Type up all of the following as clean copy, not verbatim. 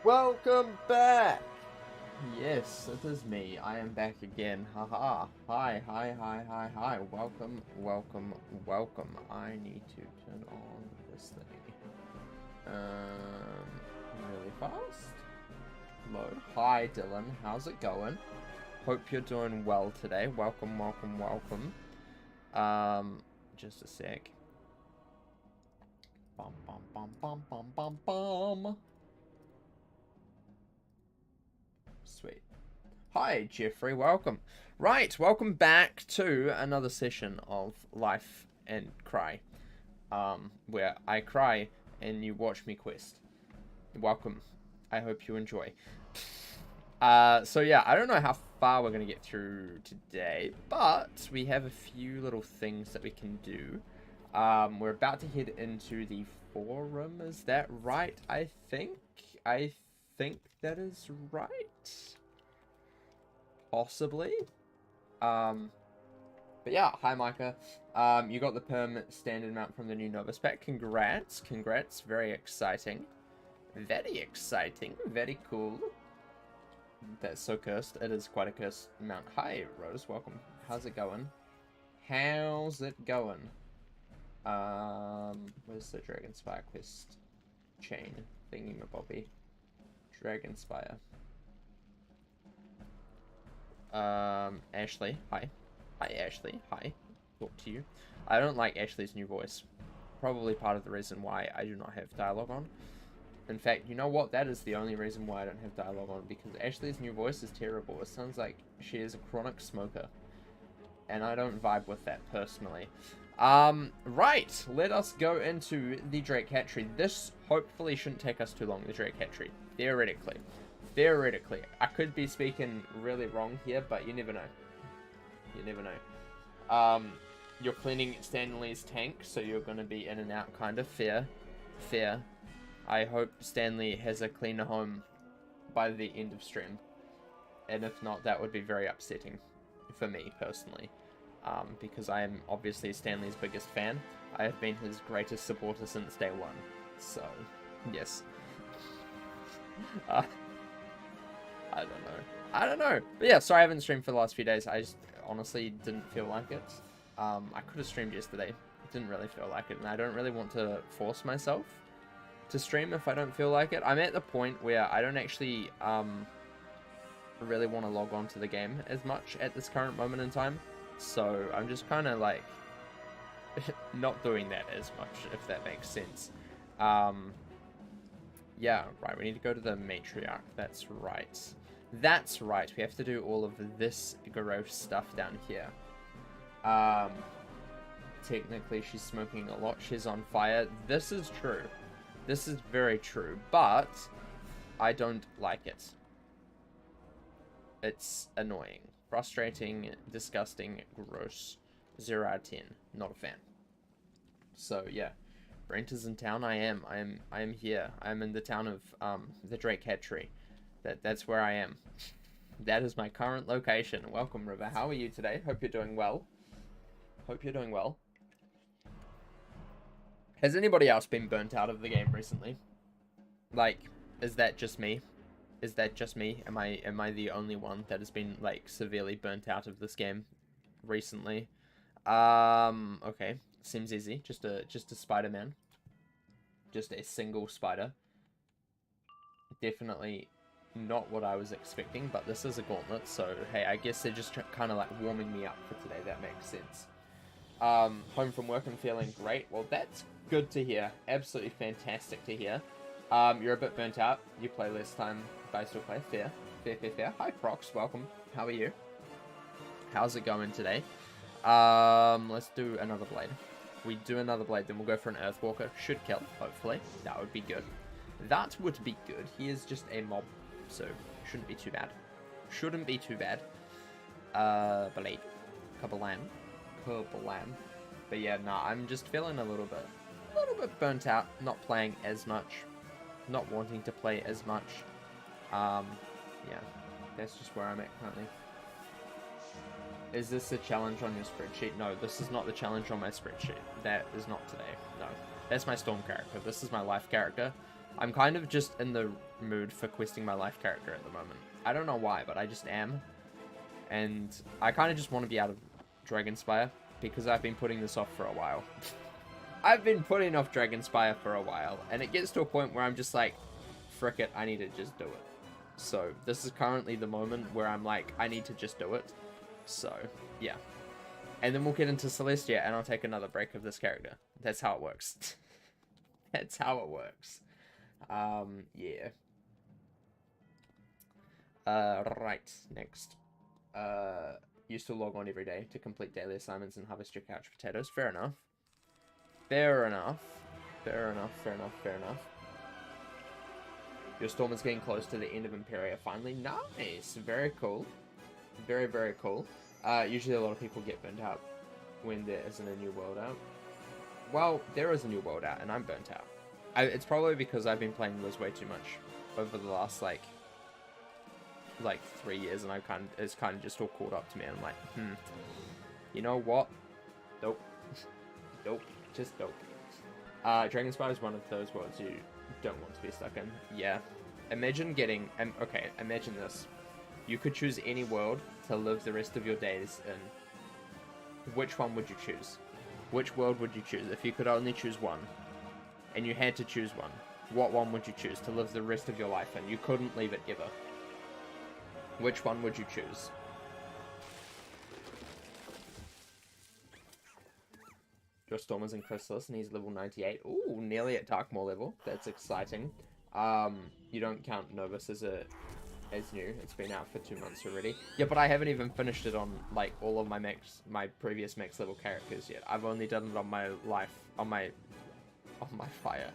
Welcome back! Yes, it is me. I am back again. Haha. Hi. Welcome. I need to turn on this thing. Really fast. Load. Hi, Dylan. How's it going? Hope you're doing well today. Welcome. Just a sec. Bum. Sweet. Hi, Jeffrey. Welcome. Right, welcome back to another session of Life and Cry, where I cry and you watch me quest. Welcome. I hope you enjoy. So yeah, I don't know how far we're gonna get through today, but we have a few little things that we can do. We're about to head into the forum. Is that right? I think that is right. Possibly. But yeah, hi Micah. You got the perm standard mount from the new Novus pack. Congrats. Very exciting. Very cool. That's so cursed. It is quite a cursed mount. Hi Rose, welcome. How's it going? Where's the Dragonspyre quest chain thingy-mabobby? Dragonspyre. Ashley, hi. Hi, Ashley, hi. Talk to you. I don't like Ashley's new voice. Probably part of the reason why I do not have dialogue on. In fact, you know what? That is the only reason why I don't have dialogue on, because Ashley's new voice is terrible. It sounds like she is a chronic smoker. And I don't vibe with that, personally. Right. Let us go into the Drake Hatchery. This hopefully shouldn't take us too long, the Drake Hatchery. Theoretically. I could be speaking really wrong here, but you never know. You're cleaning Stanley's tank, so you're going to be in and out, kind of. Fair. I hope Stanley has a cleaner home by the end of stream. And if not, that would be very upsetting for me, personally. Because I am obviously Stanley's biggest fan. I have been his greatest supporter since day one. So, yes. I don't know. But yeah, sorry I haven't streamed for the last few days. I just honestly didn't feel like it. I could have streamed yesterday. Didn't really feel like it. And I don't really want to force myself to stream if I don't feel like it. I'm at the point where I don't actually really want to log on to the game as much at this current moment in time. So I'm just kind of like not doing that as much, if that makes sense. Yeah, right, we need to go to the matriarch. That's right. We have to do all of this gross stuff down here. Technically, she's smoking a lot. She's on fire. This is true. This is very true. But I don't like it. It's annoying. Frustrating, disgusting, gross. 0 out of 10. Not a fan. So, yeah. Brent is in town. I am here. I'm in the town of the Drake Hatchery. That's where I am. That is my current location. Welcome, River. How are you today? Hope you're doing well. Has anybody else been burnt out of the game recently? Like, is that just me? Am I the only one that has been like severely burnt out of this game recently? Okay. Seems easy. Just a Spider-Man. Just a single spider. Definitely not what I was expecting, but this is a gauntlet, so hey, I guess they're just kind of like warming me up for today. That makes sense. Home from work and feeling great. Well, that's good to hear. Absolutely fantastic to hear. You're a bit burnt out. You play less time, but I still play. Fair. Hi, Prox. Welcome. How are you? How's it going today? Let's do another blade. We do another blade, then we'll go for an Earthwalker. Should kill, hopefully. That would be good. He is just a mob, so shouldn't be too bad. Blade. Kablam. But yeah, nah, I'm just feeling a little bit burnt out. Not playing as much. Not wanting to play as much. Yeah, that's just where I'm at currently. Is this a challenge on your spreadsheet? No, this is not the challenge on my spreadsheet. That is not today. No. That's my Storm character. This is my life character. I'm kind of just in the mood for questing my life character at the moment. I don't know why, but I just am. And I kind of just want to be out of Dragonspyre because I've been putting this off for a while. I've been putting off Dragonspyre for a while, and it gets to a point where I'm just like, frick it, I need to just do it. So this is currently the moment where I'm like, I need to just do it. So, yeah. And then we'll get into Celestia, and I'll take another break of this character. That's how it works. That's how it works. Yeah. Right, next. Used to log on every day to complete daily assignments and harvest your couch potatoes. Fair enough. Fair enough. Fair enough, fair enough, fair enough. Your storm is getting close to the end of Imperia finally. Nice! Very cool. Very, very cool. Usually a lot of people get burnt out when there isn't a new world out. Well, there is a new world out, and I'm burnt out. It's probably because I've been playing Liz way too much over the last, like 3 years, and it's kind of just all caught up to me. And I'm like, you know what? Nope. Nope. Just nope. Dragonspyre is one of those worlds you don't want to be stuck in. Yeah. Imagine getting... okay, imagine this. You could choose any world to live the rest of your days in. Which one would you choose? Which world would you choose? If you could only choose one, and you had to choose one, what one would you choose to live the rest of your life in? You couldn't leave it ever. Which one would you choose? Your Storm is in Chrysalis and he's level 98. Ooh, nearly at Darkmoor level. That's exciting. You don't count Novus as new. It's been out for 2 months already. Yeah, but I haven't even finished it on like all of my previous max level characters yet. I've only done it on my fire.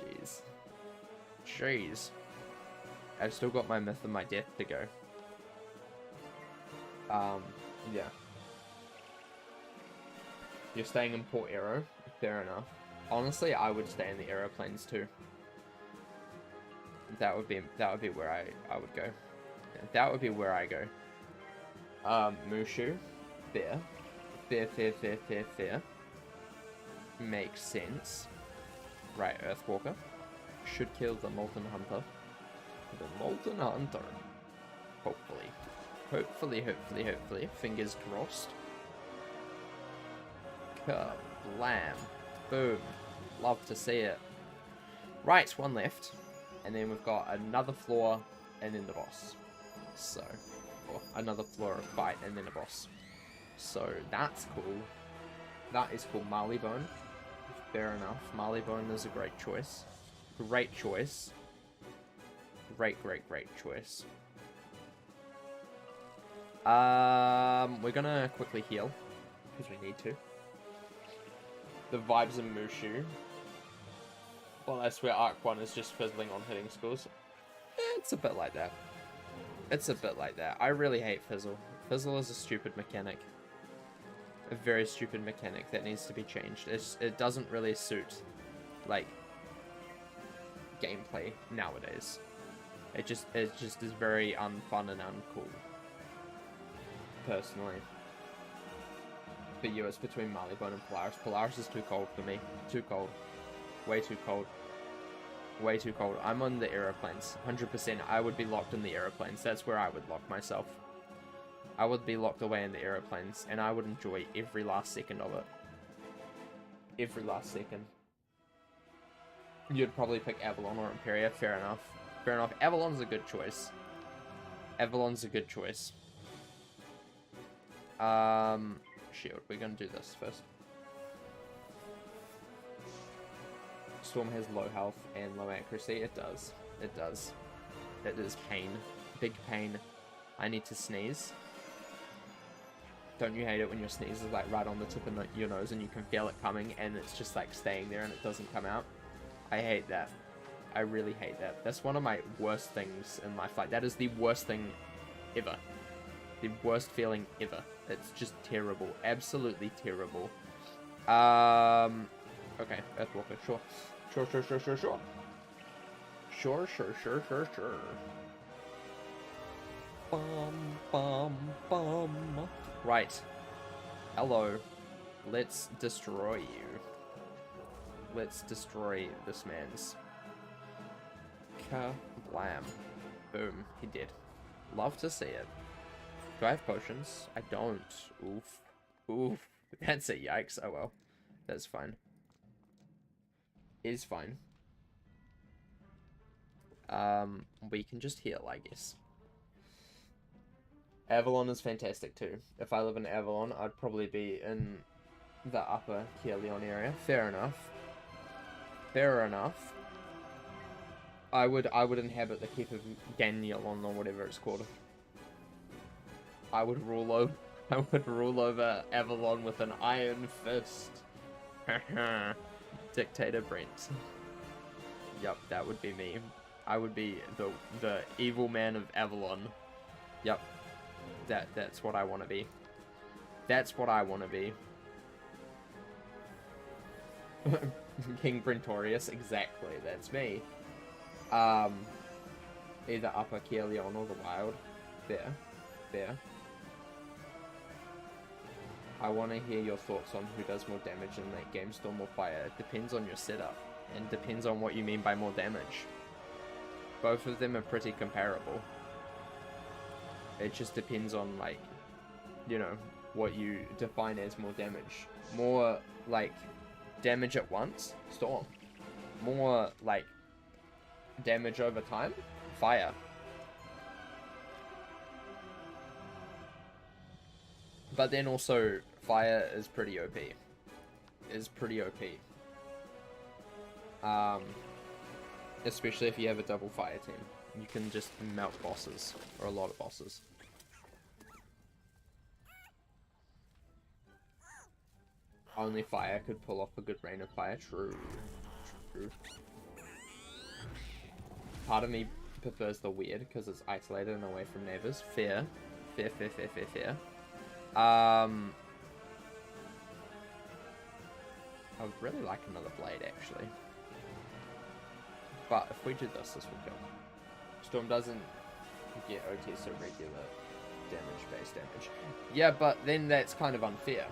Jeez. Jeez. I've still got my myth and my death to go. Yeah. You're staying in Port Aero? Fair enough. Honestly, I would stay in the aeroplanes too. That would be where I would go. Yeah, that would be where I go. Mushu. Fair. Fair. Makes sense. Right, Earthwalker. Should kill the Molten Hunter. The Molten Hunter. Hopefully. Hopefully. Fingers crossed. Kablam. Boom. Love to see it. Right, one left. And then we've got another floor and then the boss. So, or another floor of fight and then a boss. So, that's cool. That is cool. Marleybone. Fair enough. Marleybone is a great choice. Great choice. Great choice. We're gonna quickly heal. Because we need to. The vibes in Mushu. Well, I swear Arc 1 is just fizzling on hitting schools. It's a bit like that. It's a bit like that. I really hate Fizzle. Fizzle is a stupid mechanic. A very stupid mechanic that needs to be changed. It doesn't really suit, like, gameplay nowadays. It just is very unfun and uncool. Personally. For you, it's between Marleybone and Polaris. Polaris is too cold for me. Too cold. Way too cold. Way too cold. I'm on the aeroplanes. 100%. I would be locked in the aeroplanes. That's where I would lock myself. I would be locked away in the aeroplanes, and I would enjoy every last second of it. Every last second. You'd probably pick Avalon or Imperia. Fair enough. Fair enough. Avalon's a good choice. Avalon's a good choice. Shield. We're gonna do this first. Storm has low health and low accuracy. It does. It does. It is pain. Big pain. I need to sneeze. Don't you hate it when your sneeze is like right on the tip of your nose and you can feel it coming and it's just like staying there and it doesn't come out? I hate that. I really hate that. That's one of my worst things in life. Like, that is the worst thing ever. The worst feeling ever. It's just terrible. Absolutely terrible. Okay, Earthwalker, sure. Sure. Sure. Bum. Right. Hello. Let's destroy you. Let's destroy this man's. Kablam. Boom. He did. Love to see it. Do I have potions? I don't. Oof. Oof. That's a yikes. Oh well. That's fine. Is fine. We can just heal, I guess. Avalon is fantastic too. If I live in Avalon, I'd probably be in the upper Caerleon area. Fair enough. Fair enough. I would inhabit the keep of Ganylon or whatever it's called. I would rule over Avalon with an iron fist. Dictator Brent. Yup, that would be me. I would be the evil man of Avalon. Yup. That's what I want to be. That's what I want to be. King Brentorius, exactly. That's me. Either Upper Caerleon or the Wild. There. I want to hear your thoughts on who does more damage in late game, Storm or Fire. It depends on your setup, and depends on what you mean by more damage. Both of them are pretty comparable. It just depends on, like, you know, what you define as more damage. More, like, damage at once, Storm. More, like, damage over time, Fire. But then also, Fire is pretty OP. Especially if you have a double Fire team. You can just melt bosses, or a lot of bosses. Only Fire could pull off a good Rain of Fire. True. Part of me prefers the weird, because it's isolated and away from neighbors. Fair. I would really like another blade, actually. But if we do this will kill. Storm doesn't get OT, so regular damage-based damage. Yeah, but then that's kind of unfair.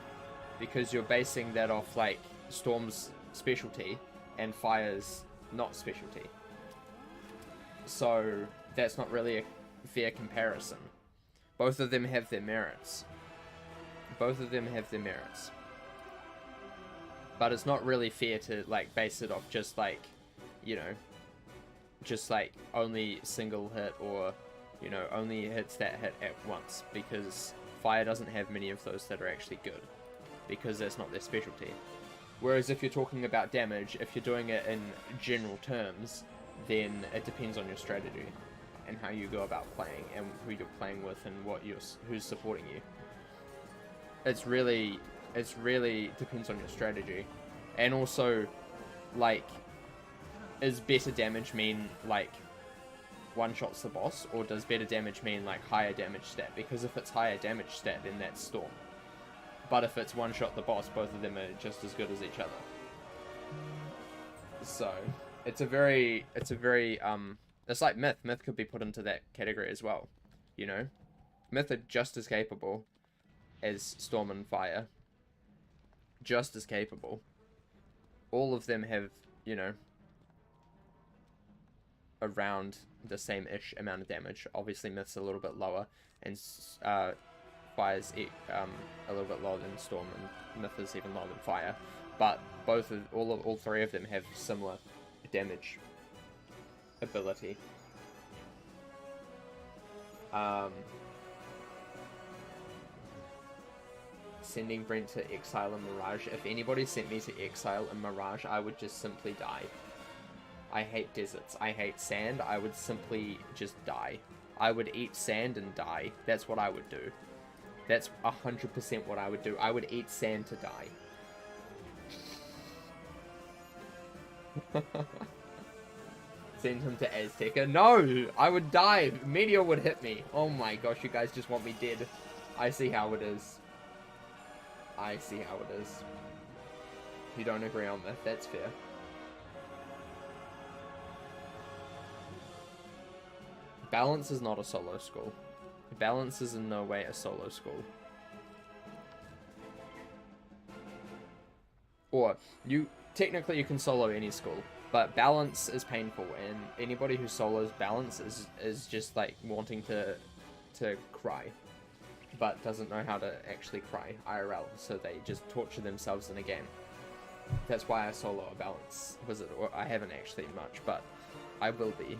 Because you're basing that off, like, Storm's specialty and Fire's not specialty. So, that's not really a fair comparison. Both of them have their merits. But it's not really fair to, like, base it off just, like, you know, just, like, only single hit or, you know, only hits that hit at once. Because Fire doesn't have many of those that are actually good. Because that's not their specialty. Whereas if you're talking about damage, if you're doing it in general terms, then it depends on your strategy. And how you go about playing, and who you're playing with, and who's supporting you. It's really depends on your strategy. And also, like, is better damage mean, like, one-shots the boss, or does better damage mean, like, higher damage stat? Because if it's higher damage stat, then that's Storm. But if it's one-shot the boss, both of them are just as good as each other. So, it's like Myth. Myth could be put into that category as well, you know? Myth are just as capable as Storm and Fire. Just as capable. All of them have, you know, around the same-ish amount of damage. Obviously, Myth's a little bit lower, and Fire's a little bit lower than Storm, and Myth is even lower than Fire. But all three of them have similar damage ability. Sending Brent to Exile and Mirage. If anybody sent me to Exile and Mirage, I would just simply die. I hate deserts. I hate sand. I would simply just die. I would eat sand and die. That's what I would do. That's 100% what I would do. I would eat sand to die. Send him to Azteca. No! I would die. Meteor would hit me. Oh my gosh, you guys just want me dead. I see how it is. I see how it is. You don't agree on that. That's fair. Balance is not a solo school. Balance is in no way a solo school. Or, technically you can solo any school. But balance is painful, and anybody who solos balance is just like wanting to cry, but doesn't know how to actually cry IRL, so they just torture themselves in a game. That's why I solo a balance wizard, or I haven't actually much, but I will be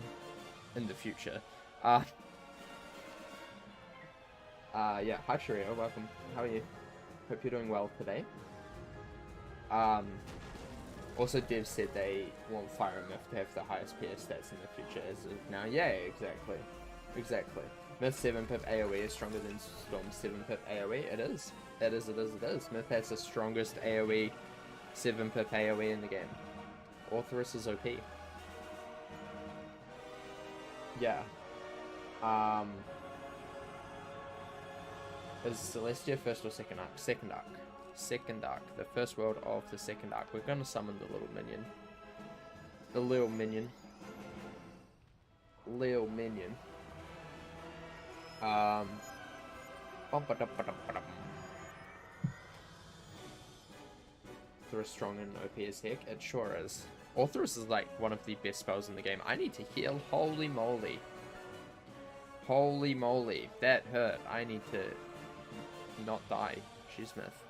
in the future. Yeah, hi Sharia, welcome. How are you? Hope you're doing well today. Also, Dev said they want Fire and Myth to have the highest PS stats in the future as of now. Yeah, exactly. Exactly. Myth 7-pip AoE is stronger than Storm 7-pip AoE. It is. It is. Myth has the strongest AoE, 7-pip AoE in the game. Orthrus is OP. Yeah. Is Celestia first or second arc? Second arc. Second arc. The first world of the second arc. We're gonna summon the little minion. The little minion. Lil minion. Orthrus strong and OP as heck. It sure is. Orthrus is like one of the best spells in the game. I need to heal. Holy moly. Holy moly. That hurt. I need to not die. She's Myth.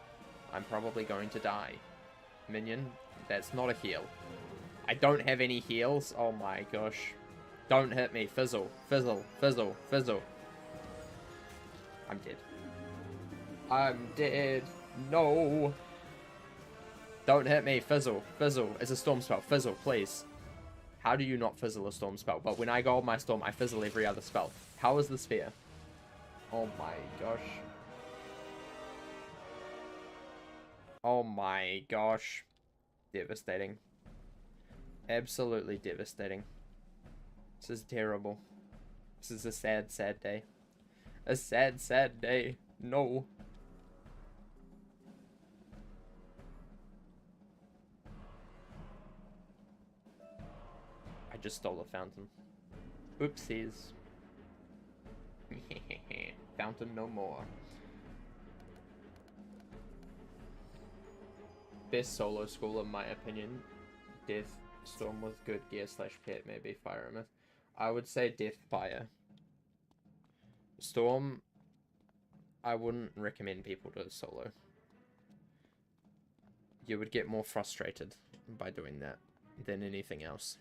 I'm probably going to die. Minion, that's not a heal. I don't have any heals. Oh my gosh. Don't hit me. Fizzle. Fizzle. Fizzle. Fizzle. I'm dead. I'm dead. No. Don't hit me. Fizzle. Fizzle. It's a storm spell. Fizzle, please. How do you not fizzle a storm spell? But when I go on my storm, I fizzle every other spell. How is the sphere? Oh my gosh. Oh my gosh. Devastating. Absolutely devastating. This is terrible. This is a sad, sad day. A sad, sad day. No. I just stole a fountain. Oopsies. Fountain no more. Best solo school in my opinion. Death, Storm with good gear / pet, maybe Fire Myth. I would say Death, Fire. Storm, I wouldn't recommend people to solo. You would get more frustrated by doing that than anything else.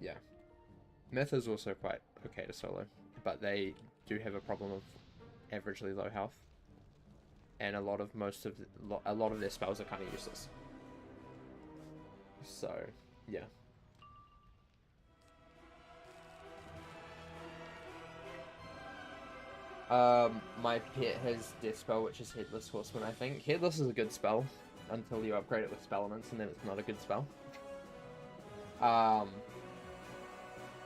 Yeah. Myth is also quite okay to solo, but they do have a problem of averagely low health, and a lot of their spells are kind of useless. So, yeah. My pet has Death Spell, which is Headless Horseman, I think. Headless is a good spell until you upgrade it with Spell Elements, and then it's not a good spell.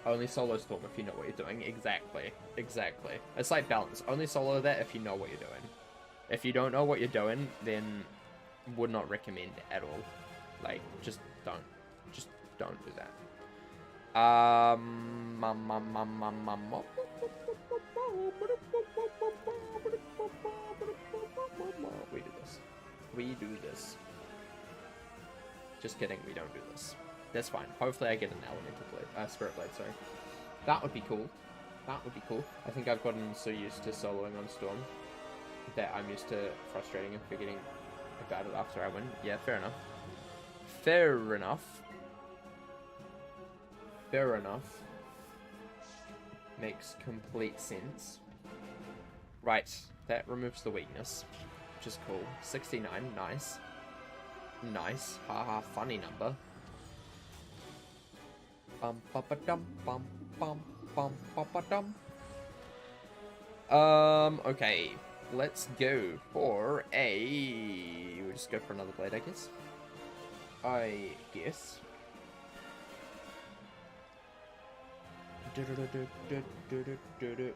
Only solo Storm if you know what you're doing. Exactly. Exactly. It's like balance. Only solo that if you know what you're doing. If you don't know what you're doing, then would not recommend at all. Like, just don't. Just don't do that. We do this. We do this. Just kidding, we don't do this. That's fine. Hopefully I get an Elemental Blade. Spirit Blade, sorry. That would be cool. That would be cool. I think I've gotten so used to soloing on Storm that I'm used to frustrating and forgetting about it after I win. Yeah, fair enough. Fair enough. Fair enough. Makes complete sense. Right, that removes the weakness, which is cool. 69, nice. Nice. Haha, funny number. Bum ba ba dum bum bum bum ba ba dum. Okay. Let's go for a... We'll just go for another blade, I guess.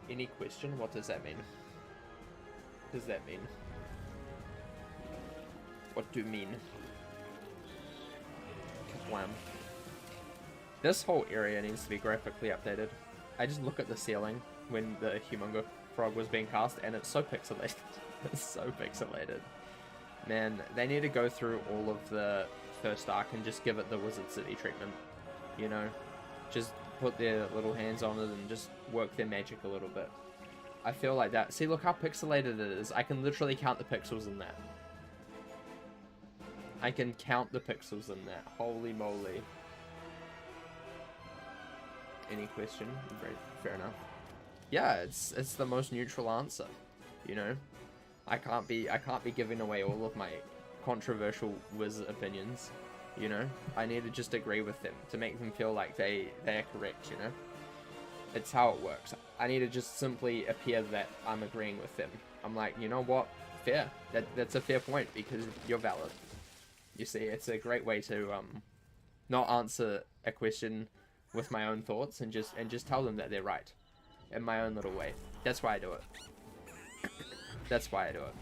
Any question? What does that mean? What does that mean? What do you mean? Wham. This whole area needs to be graphically updated. I just look at the ceiling when the Humongo Frog was being cast, and it's so pixelated. It's so pixelated. Man, they need to go through all of the first arc and just give it the Wizard City treatment. You know? Just put their little hands on it and just work their magic a little bit. I feel like that. See, look how pixelated it is. I can literally count the pixels in that. I can count the pixels in that. Holy moly. Any question? Great, fair enough. Yeah, it's the most neutral answer. You know? I can't be giving away all of my controversial wizard opinions. You know? I need to just agree with them to make them feel like they're correct, you know? It's how it works. I need to just simply appear that I'm agreeing with them. I'm like, you know what? Fair. That's a fair point because you're valid. You see, it's a great way to not answer a question with my own thoughts and just tell them that they're right in my own little way. That's why I do it. That's why I do it.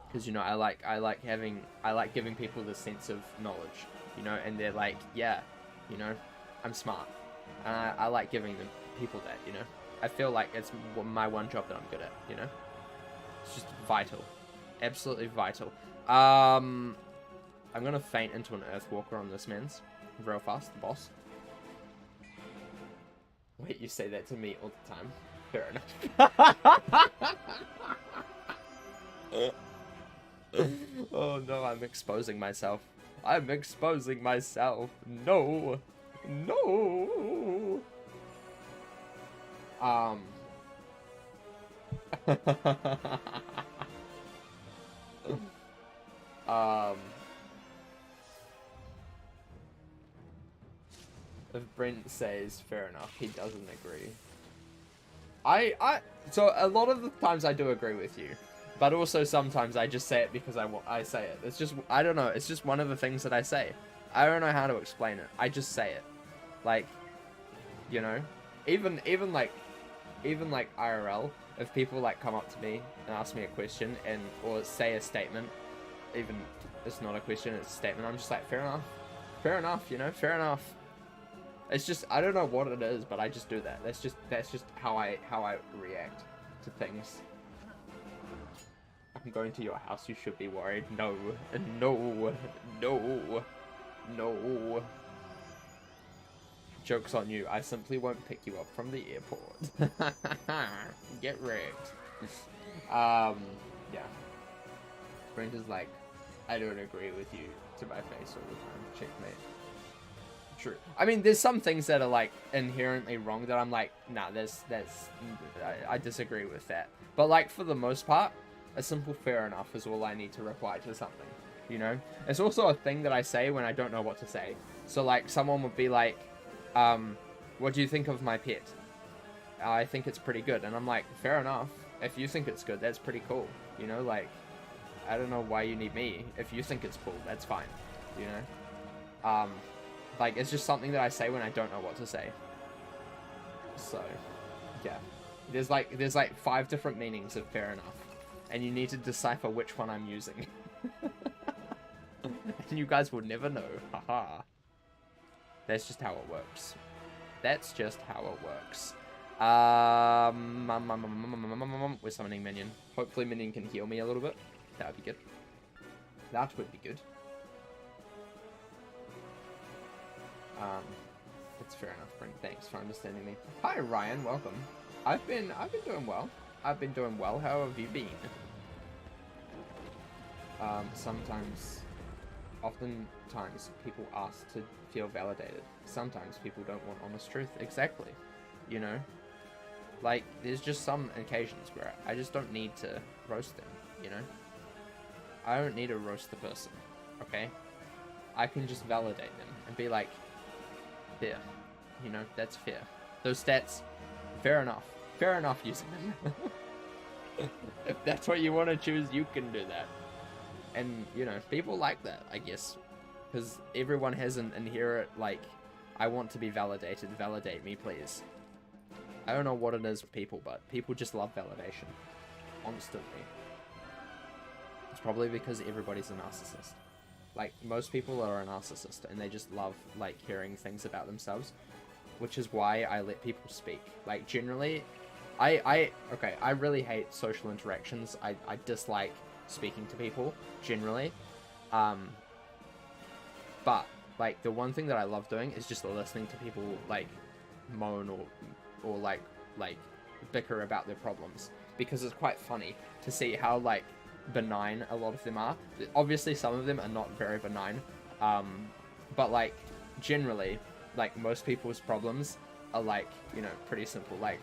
Because, you know, I like giving people the sense of knowledge, you know, and they're like, yeah, you know, I'm smart. And I like giving them people that, you know. I feel like it's my one job that I'm good at, you know. It's just vital. Absolutely vital. I'm gonna faint into an Earthwalker on this man's. Real fast, the boss. Wait, you say that to me all the time. Fair enough. Oh no, I'm exposing myself. I'm exposing myself. No. No. If Brent says fair enough, he doesn't agree. So a lot of the times I do agree with you, but also sometimes I just say it because I say it. It's just, I don't know, it's just one of the things that I say. I don't know how to explain it. I just say it. Like, you know, even like IRL, if people like come up to me and ask me a question or say a statement, even it's not a question, it's a statement, I'm just like, fair enough, you know, fair enough. It's just, I don't know what it is, but I just do that. That's just how I react to things. I'm going to your house, you should be worried. No. Joke's on you, I simply won't pick you up from the airport. Get wrecked. Yeah. Brent is like, I don't agree with you to my face all the time. Checkmate. True. I mean, there's some things that are like inherently wrong that I'm like, nah, I disagree with that. But like for the most part, a simple fair enough is all I need to reply to something. You know? It's also a thing that I say when I don't know what to say. So like someone would be like, what do you think of my pet? I think it's pretty good. And I'm like, fair enough. If you think it's good, that's pretty cool. You know, like, I don't know why you need me. If you think it's cool, that's fine. You know? Like, it's just something that I say when I don't know what to say. So, yeah. There's like 5 different meanings of fair enough. And you need to decipher which one I'm using. And you guys will never know. Haha. That's just how it works. That's just how it works. We're summoning Minion. Hopefully Minion can heal me a little bit. That would be good. That would be good. That's fair enough, Brent. Thanks for understanding me. Hi, Ryan. Welcome. I've been doing well. I've been doing well. How have you been? Oftentimes, people ask to feel validated. Sometimes people don't want honest truth. Exactly. You know? Like, there's just some occasions where I just don't need to roast them, you know? I don't need to roast the person, okay? I can just validate them and be like, fair. You know, that's fair. Those stats, fair enough. Fair enough using them. If that's what you want to choose, you can do that. And, you know, people like that, I guess. Because everyone has an inherent, like, I want to be validated. Validate me, please. I don't know what it is with people, but people just love validation. Constantly. It's probably because everybody's a narcissist. Like, most people are a narcissist, and they just love, like, hearing things about themselves. Which is why I let people speak. Like, generally, Okay, I really hate social interactions. I dislike speaking to people, generally. But, like, the one thing that I love doing is just listening to people, like, moan or like, bicker about their problems. Because it's quite funny to see how, like, benign a lot of them are. Obviously, some of them are not very benign. But, like, generally, like, most people's problems are, like, you know, pretty simple. Like,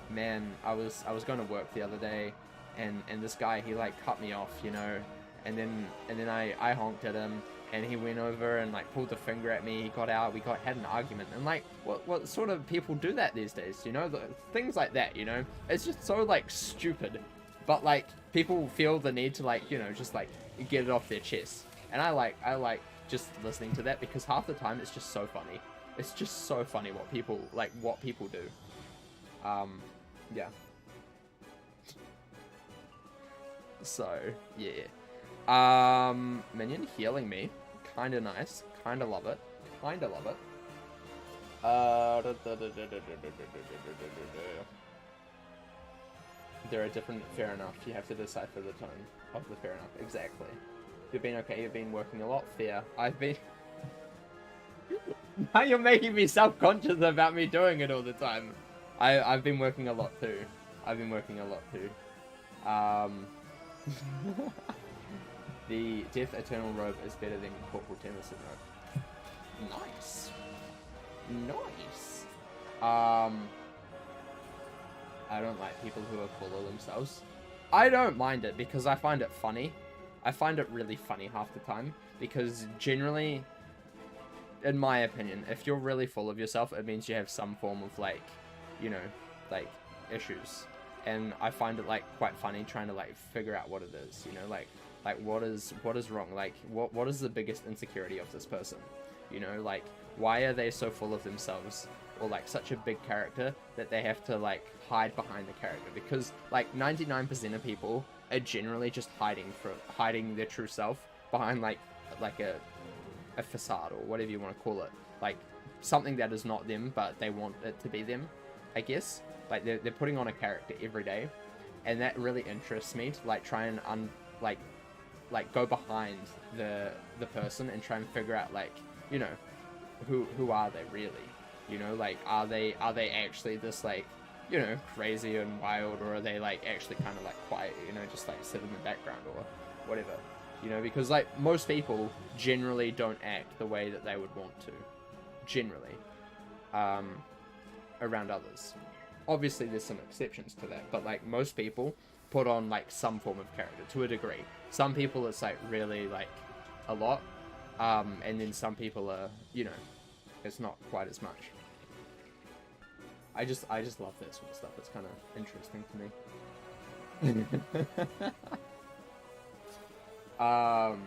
man, I was going to work the other day, and this guy, he, like, cut me off, you know, and then I honked at him, and he went over and, like, pulled the finger at me. He got out, had an argument, and, like, what sort of people do that these days, you know? Things like that, you know? It's just so, like, stupid, but, like, people feel the need to, like, you know, just, like, get it off their chest, and I like just listening to that, because half the time it's just so funny. It's just so funny what people do. Yeah. So, yeah. Minion healing me. Kinda nice. Kinda love it. Kinda love it. There are different, fair enough. You have to decipher the tone of the fair enough. Exactly. You've been okay, you've been working a lot. Fair. I've been... Now you're making me self-conscious about me doing it all the time. I've been working a lot too. The Death Eternal robe is better than Corporal Tennyson robe. Nice. Nice. I don't like people who are full of themselves. I don't mind it because I find it funny. I find it really funny half the time because generally, in my opinion, if you're really full of yourself, it means you have some form of, like, you know, like, issues. And I find it, like, quite funny trying to, like, figure out what it is, you know, like what is wrong, like, what is the biggest insecurity of this person, you know, like, why are they so full of themselves, or, like, such a big character that they have to, like, hide behind the character, because, like, 99% of people are generally just hiding their true self behind, like a facade, or whatever you want to call it, like, something that is not them, but they want it to be them, I guess. Like, they're putting on a character every day, and that really interests me to, like, try and like go behind the person and try and figure out, like, you know, who are they really, you know, like, are they actually this, like, you know, crazy and wild, or are they, like, actually kind of, like, quiet, you know, just, like, sit in the background or whatever, you know, because, like, most people generally don't act the way that they would want to, generally, around others. Obviously, there's some exceptions to that, but, like, most people put on, like, some form of character to a degree. Some people, it's, like, really, like, a lot, and then some people are, you know, it's not quite as much. I just love that sort of stuff. It's kind of interesting to me. I'll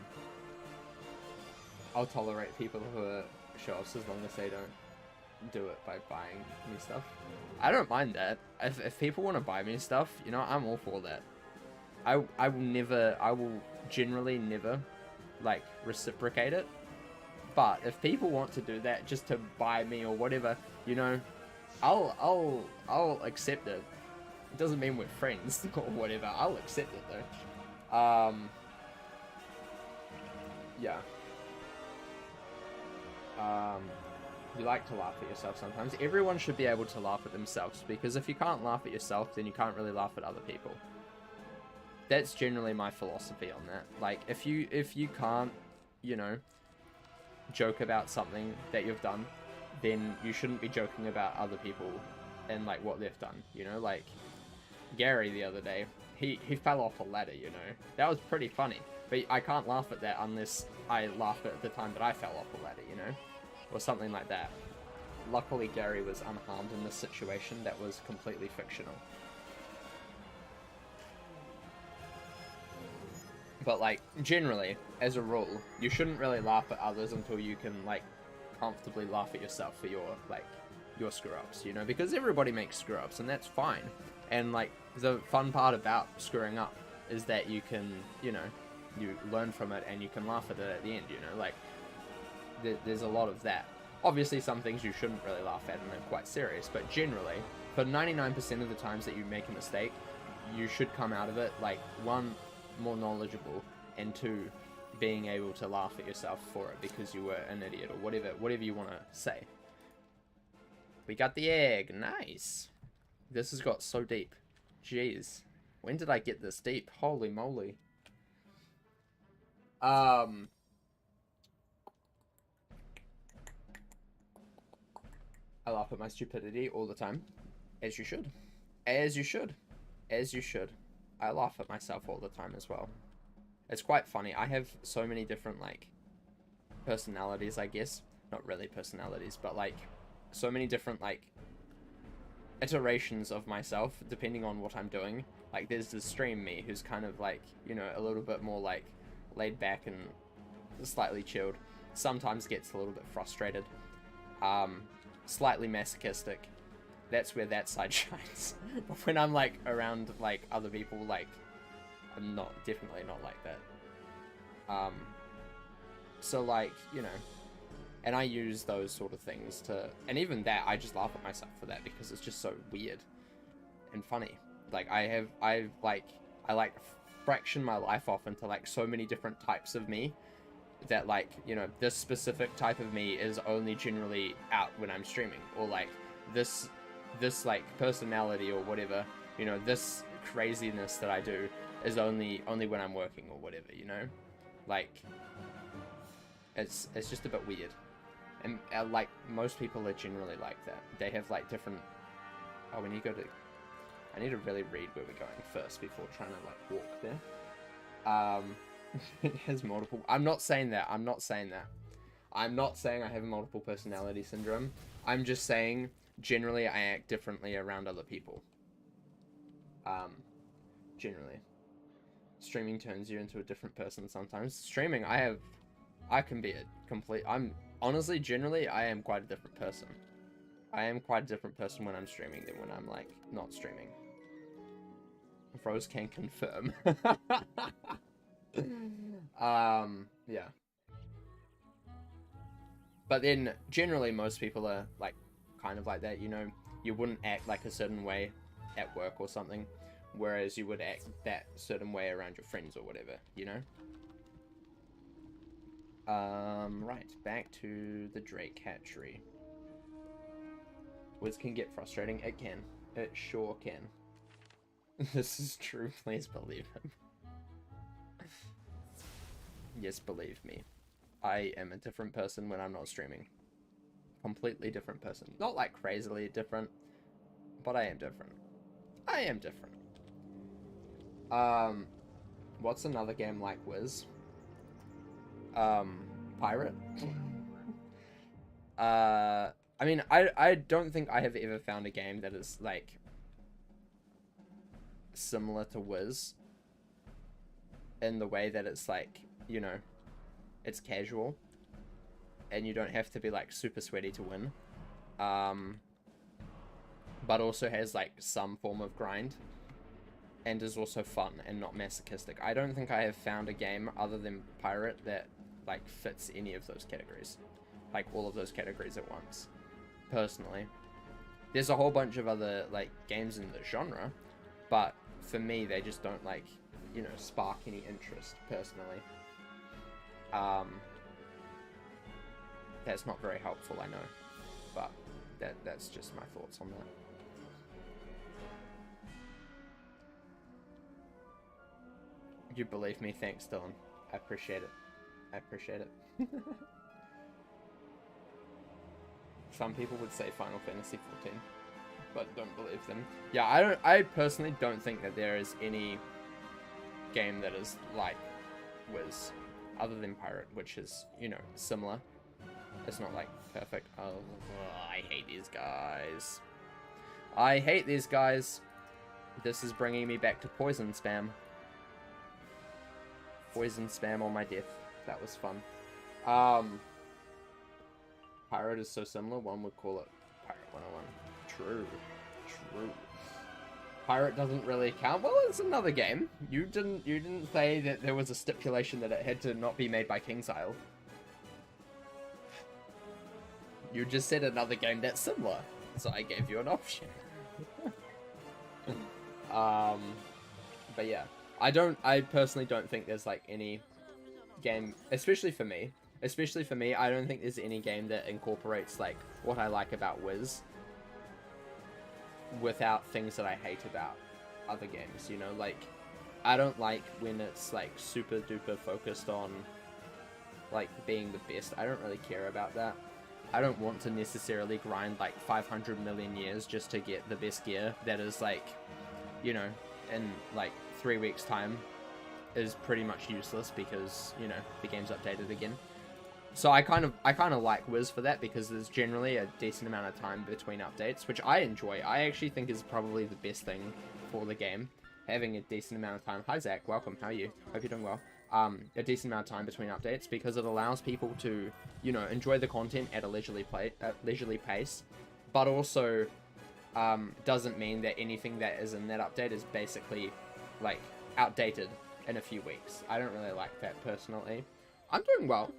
tolerate people who are show-offs as long as they don't do it by buying me stuff. I don't mind that. If people want to buy me stuff, you know, I'm all for that. I will generally never, like, reciprocate it. But if people want to do that just to buy me or whatever, you know, I'll accept it. It doesn't mean we're friends or whatever. I'll accept it though. Yeah. You like to laugh at yourself sometimes. Everyone should be able to laugh at themselves, because if you can't laugh at yourself, then you can't really laugh at other people. That's generally my philosophy on that. Like, if you can't, you know, joke about something that you've done, then you shouldn't be joking about other people and, like, what they've done, you know? Like, Gary the other day, he fell off a ladder, you know? That was pretty funny, but I can't laugh at that unless I laugh at the time that I fell off a ladder, you know? Or something like that. Luckily, Gary was unharmed in this situation that was completely fictional. But, like, generally, as a rule, you shouldn't really laugh at others until you can, like, comfortably laugh at yourself for your, like, your screw-ups, you know? Because everybody makes screw-ups, and that's fine. And, like, the fun part about screwing up is that you can, you know, you learn from it and you can laugh at it at the end, you know? Like, there's a lot of that. Obviously, some things you shouldn't really laugh at and they're quite serious, but generally, for 99% of the times that you make a mistake, you should come out of it, like, one, more knowledgeable, and two, being able to laugh at yourself for it because you were an idiot, or whatever you want to say. We got the egg. Nice. This has got so deep. Jeez. When did I get this deep? Holy moly. I laugh at my stupidity all the time. As you should. As you should. As you should. I laugh at myself all the time as well. It's quite funny. I have so many different, like, personalities, I guess. Not really personalities, but, like, so many different, like, iterations of myself, depending on what I'm doing. Like, there's the stream me, who's kind of, like, you know, a little bit more, like, laid back and slightly chilled. Sometimes gets a little bit frustrated. Slightly masochistic. That's where that side shines. But when I'm, like, around, like, other people, like, I'm definitely not like that. So, like, you know, and I use those sort of things to, and even that, I just laugh at myself for that because it's just so weird and funny. Like, I like fraction my life off into, like, so many different types of me that, like, you know, this specific type of me is only generally out when I'm streaming, or, like, this like, personality or whatever, you know, this craziness that I do is only when I'm working or whatever, you know? Like, it's just a bit weird. And, like, most people are generally like that. They have, like, different... Oh, we need to go to... I need to really read where we're going first before trying to, like, walk there. It has multiple... I'm not saying that. I'm not saying that. I'm not saying I have multiple personality syndrome. I'm just saying, generally, I act differently around other people. Generally. Streaming turns you into a different person sometimes. Streaming, I can be a complete... Honestly, generally, I am quite a different person. I am quite a different person when I'm streaming than when I'm, like, not streaming. Rose can confirm. Yeah. But then, generally, most people are, like, kind of like that, you know? You wouldn't act like a certain way at work or something, whereas you would act that certain way around your friends or whatever, you know? Right, back to the Drake hatchery. Wiz can get frustrating. It can. It sure can. This is true, please believe him. Yes, believe me. I am a different person when I'm not streaming. Completely different person. Not like crazily different, but I am different. I am different. What's another game like Wiz? Pirate? I mean, I don't think I have ever found a game that is, like, similar to Wiz in the way that it's, like, you know, it's casual and you don't have to be, like, super sweaty to win, but also has, like, some form of grind and is also fun and not masochistic. I don't think I have found a game other than Pirate that, like, fits any of those categories, like, all of those categories at once. Personally, there's a whole bunch of other, like, games in the genre, but for me, they just don't, like, you know, spark any interest, personally. That's not very helpful, I know, but that's just my thoughts on that. You believe me? Thanks, Dylan. I appreciate it. I appreciate it. Some people would say Final Fantasy 14, but don't believe them. Yeah, I personally don't think that there is any game that is like Wiz, other than Pirate, which is, you know, similar. It's not, like, perfect. Oh, I hate these guys. I hate these guys. This is bringing me back to poison spam. Poison spam on my death. That was fun. Pirate is so similar, one would call it Pirate 101. True. True. Pirate doesn't really count. Well, it's another game. You didn't say that there was a stipulation that it had to not be made by KingsIsle. You just said another game that's similar, so I gave you an option. But yeah, I personally don't think there's like any game, especially for me, I don't think there's any game that incorporates like what I like about Wiz without things that I hate about other games, you know, like, I don't like when it's like super duper focused on like being the best. I don't really care about that. I don't want to necessarily grind like 500 million years just to get the best gear that is like, you know, in like 3 weeks time is pretty much useless because, you know, the game's updated again. So I kind of like Wiz for that, because there's generally a decent amount of time between updates, which I enjoy. I actually think is probably the best thing for the game, having a decent amount of time. Hi Zach, welcome, how are you? Hope you're doing well. A decent amount of time between updates, because it allows people to, you know, enjoy the content at a leisurely pace, but also doesn't mean that anything that is in that update is basically like outdated in a few weeks. I don't really like that personally. I'm doing well.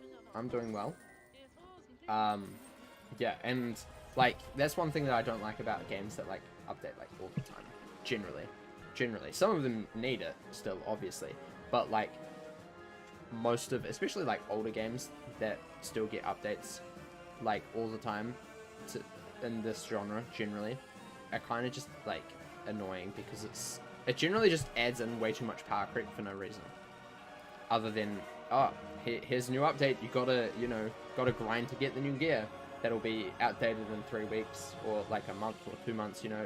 Yeah, and like that's one thing that I don't like about games that like update like all the time. Generally, some of them need it still, obviously, but like most of, especially like older games that still get updates like all the time in this genre generally, are kind of just like annoying, because it generally just adds in way too much power creep for no reason, other than, oh, here's a new update, you gotta grind to get the new gear that'll be outdated in 3 weeks or like a month or 2 months, you know.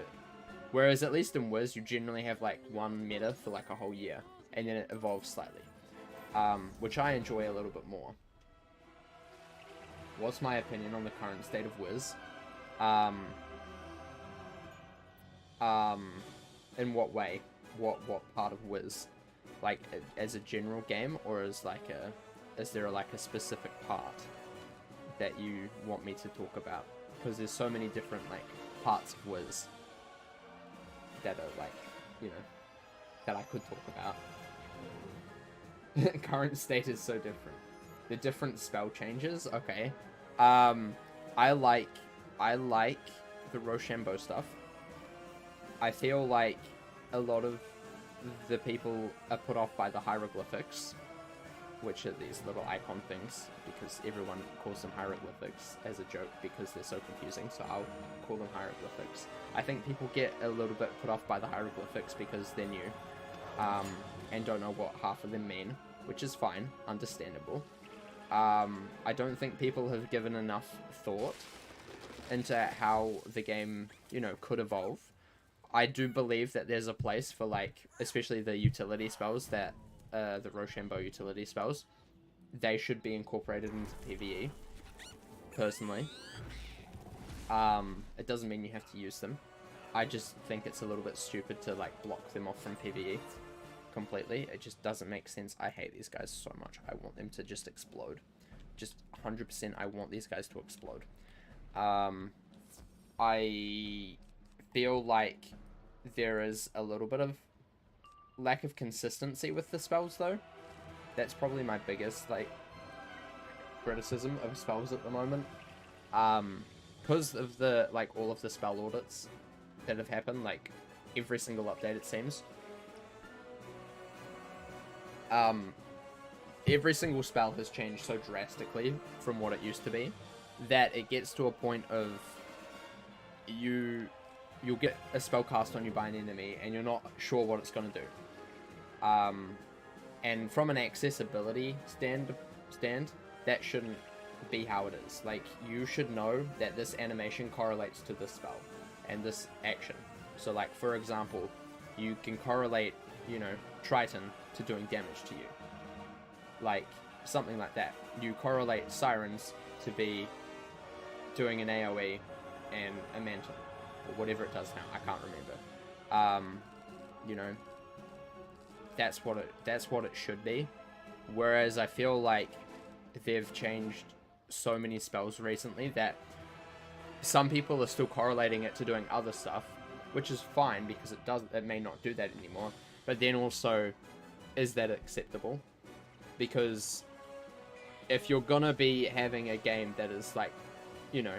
Whereas at least in Wiz, you generally have like one meta for like a whole year, and then it evolves slightly, which I enjoy a little bit more. What's my opinion on the current state of Wiz? In what way? What part of Wiz? Like as a general game, or as like is there like a specific part that you want me to talk about? Because there's so many different like parts of Wiz that are like, you know, that I could talk about. Current state is so different. The different spell changes, okay. I like the Rochambeau stuff. I feel like a lot of the people are put off by the hieroglyphics, which are these little icon things, because everyone calls them hieroglyphics as a joke because they're so confusing, so I'll call them hieroglyphics. I think people get a little bit put off by the hieroglyphics because they're new, and don't know what half of them mean, which is fine, understandable. I don't think people have given enough thought into how the game, you know, could evolve. I do believe that there's a place for, like, especially the utility spells that, the Rochambeau utility spells, they should be incorporated into PvE, personally. It doesn't mean you have to use them. I just think it's a little bit stupid to, like, block them off from PvE completely. It just doesn't make sense. I hate these guys so much. I want them to just explode. Just 100% I want these guys to explode. I feel like there is a little bit of lack of consistency with the spells, though. That's probably my biggest, like, criticism of spells at the moment. Because of the, like, all of the spell audits that have happened, like, every single update, it seems. Every single spell has changed so drastically from what it used to be that it gets to a point of you'll get a spell cast on you by an enemy and you're not sure what it's going to do. And from an accessibility stand, that shouldn't be how it is. Like, you should know that this animation correlates to this spell and this action. So, like, for example, you can correlate, you know, Triton to doing damage to you. Like, something like that. You correlate Sirens to be doing an AoE and a Mantle, or whatever it does now. I can't remember. You know, that's what it should be. Whereas I feel like they've changed so many spells recently that some people are still correlating it to doing other stuff, which is fine because it may not do that anymore. But then also, is that acceptable? Because if you're gonna be having a game that is like, you know,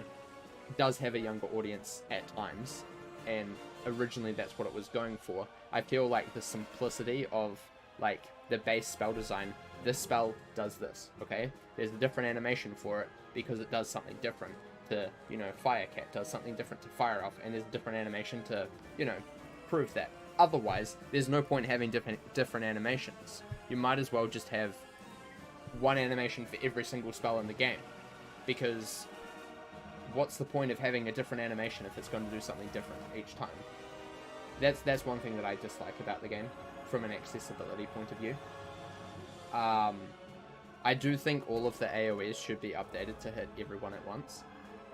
does have a younger audience at times, and originally that's what it was going for. I feel like the simplicity of like the base spell design, this spell does this, okay? There's a different animation for it because it does something different to, you know, Firecat does something different to Fire Elf, and there's a different animation to, you know, prove that. Otherwise, there's no point having different animations. You might as well just have one animation for every single spell in the game, because what's the point of having a different animation if it's going to do something different each time? That's one thing that I dislike about the game from an accessibility point of view. I do think all of the AoEs should be updated to hit everyone at once.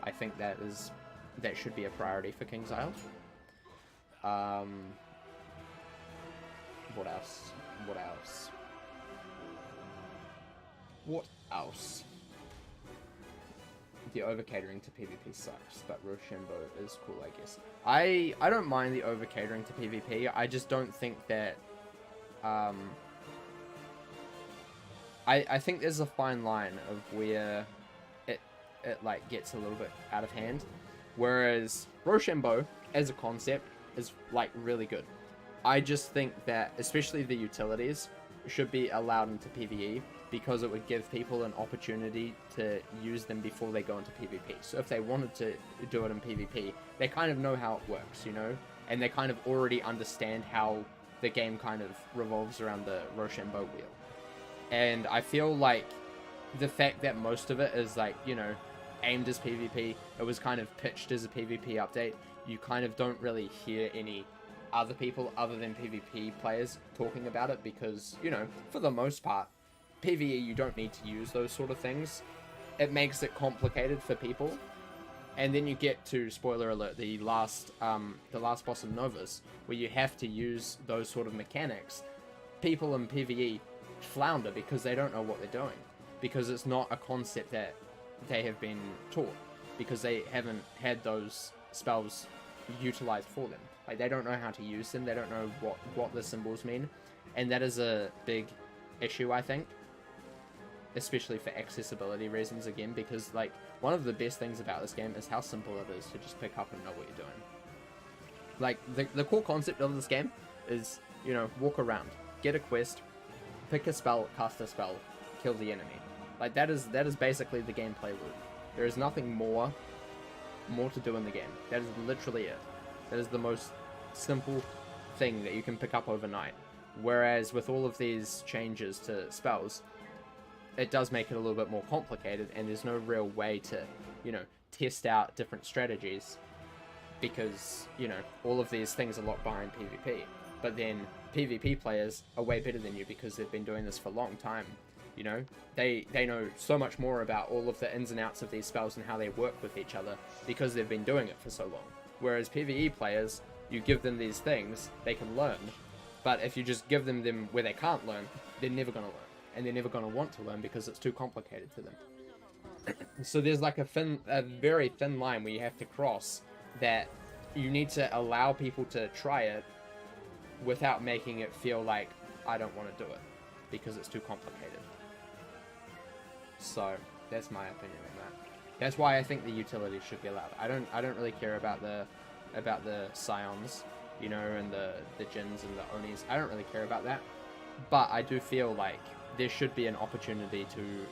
I think that should be a priority for King's Isle. What else? What else? What else? The over-catering to PvP sucks, but Rochambeau is cool, I guess. I don't mind the over-catering to PvP, I just don't think that... I think there's a fine line of where it like gets a little bit out of hand, whereas Rochambeau as a concept is like really good. I just think that especially the utilities should be allowed into PvE, because it would give people an opportunity to use them before they go into PvP. So if they wanted to do it in PvP, they kind of know how it works, you know, and they kind of already understand how the game kind of revolves around the Rochambeau wheel. And I feel like the fact that most of it is like, you know, aimed as PvP, it was kind of pitched as a PvP update, you kind of don't really hear any other people other than PvP players talking about it, because, you know, for the most part, PvE you don't need to use those sort of things. It makes it complicated for people. And then you get to, spoiler alert, the last boss of Novus, where you have to use those sort of mechanics. People in PvE flounder because they don't know what they're doing, because it's not a concept that they have been taught, because they haven't had those spells utilized for them. Like, they don't know how to use them, they don't know what the symbols mean, and that is a big issue, I think, especially for accessibility reasons again, because like one of the best things about this game is how simple it is to just pick up and know what you're doing. Like the core concept of this game is, you know, walk around, get a quest, pick a spell, cast a spell, kill the enemy. Like that is basically the gameplay loop. There is nothing more to do in the game. That is literally it. That is the most simple thing that you can pick up overnight. Whereas with all of these changes to spells, it does make it a little bit more complicated, and there's no real way to, you know, test out different strategies, because, you know, all of these things are locked behind PvP. But then PvP players are way better than you because they've been doing this for a long time. You know, they know so much more about all of the ins and outs of these spells and how they work with each other because they've been doing it for so long. Whereas PvE players, you give them these things, they can learn. But if you just give them where they can't learn, they're never going to learn. And they're never going to want to learn because it's too complicated for them. So there's like a very thin line where you have to cross, that you need to allow people to try it without making it feel like, I don't want to do it because it's too complicated. So that's my opinion on that. That's why I think the utility should be allowed. I don't really care about the scions, you know, and the djinns and the onis. I don't really care about that. But I do feel like there should be an opportunity to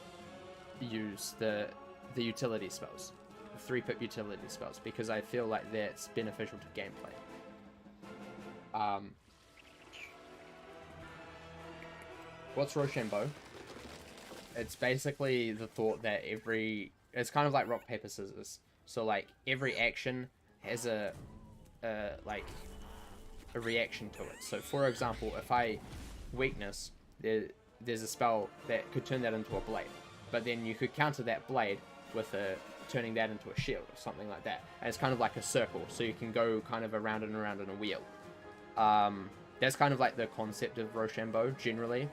use the utility spells, the 3-pip utility spells, because I feel like that's beneficial to gameplay. What's Rochambeau? It's basically the thought that it's kind of like rock, paper, scissors. So like every action has a reaction to it. So for example, if I weakness, there's a spell that could turn that into a blade, but then you could counter that blade with turning that into a shield or something like that, and it's kind of like a circle, so you can go kind of around and around in a wheel. That's kind of like the concept of Rochambeau generally.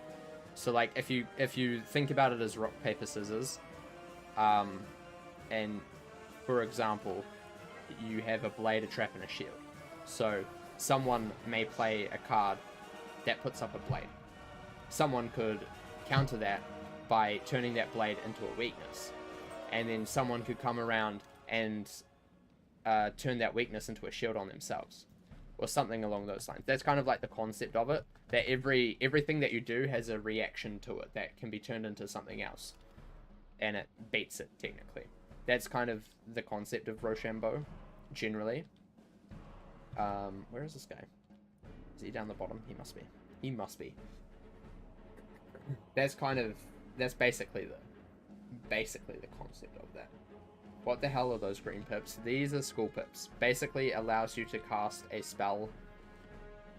So like if you think about it as rock, paper, scissors, and for example you have a blade, a trap, and a shield, so someone may play a card that puts up a blade. Someone could counter that by turning that blade into a weakness, and then someone could come around and turn that weakness into a shield on themselves, or something along those lines. That's kind of like the concept of it, that everything that you do has a reaction to it that can be turned into something else, and it beats it, technically. That's kind of the concept of Rochambeau, generally. Where is this guy? Is he down the bottom? He must be. He must be. That's basically the concept of that. What the hell are those green pips? These are school pips. Basically allows you to cast a spell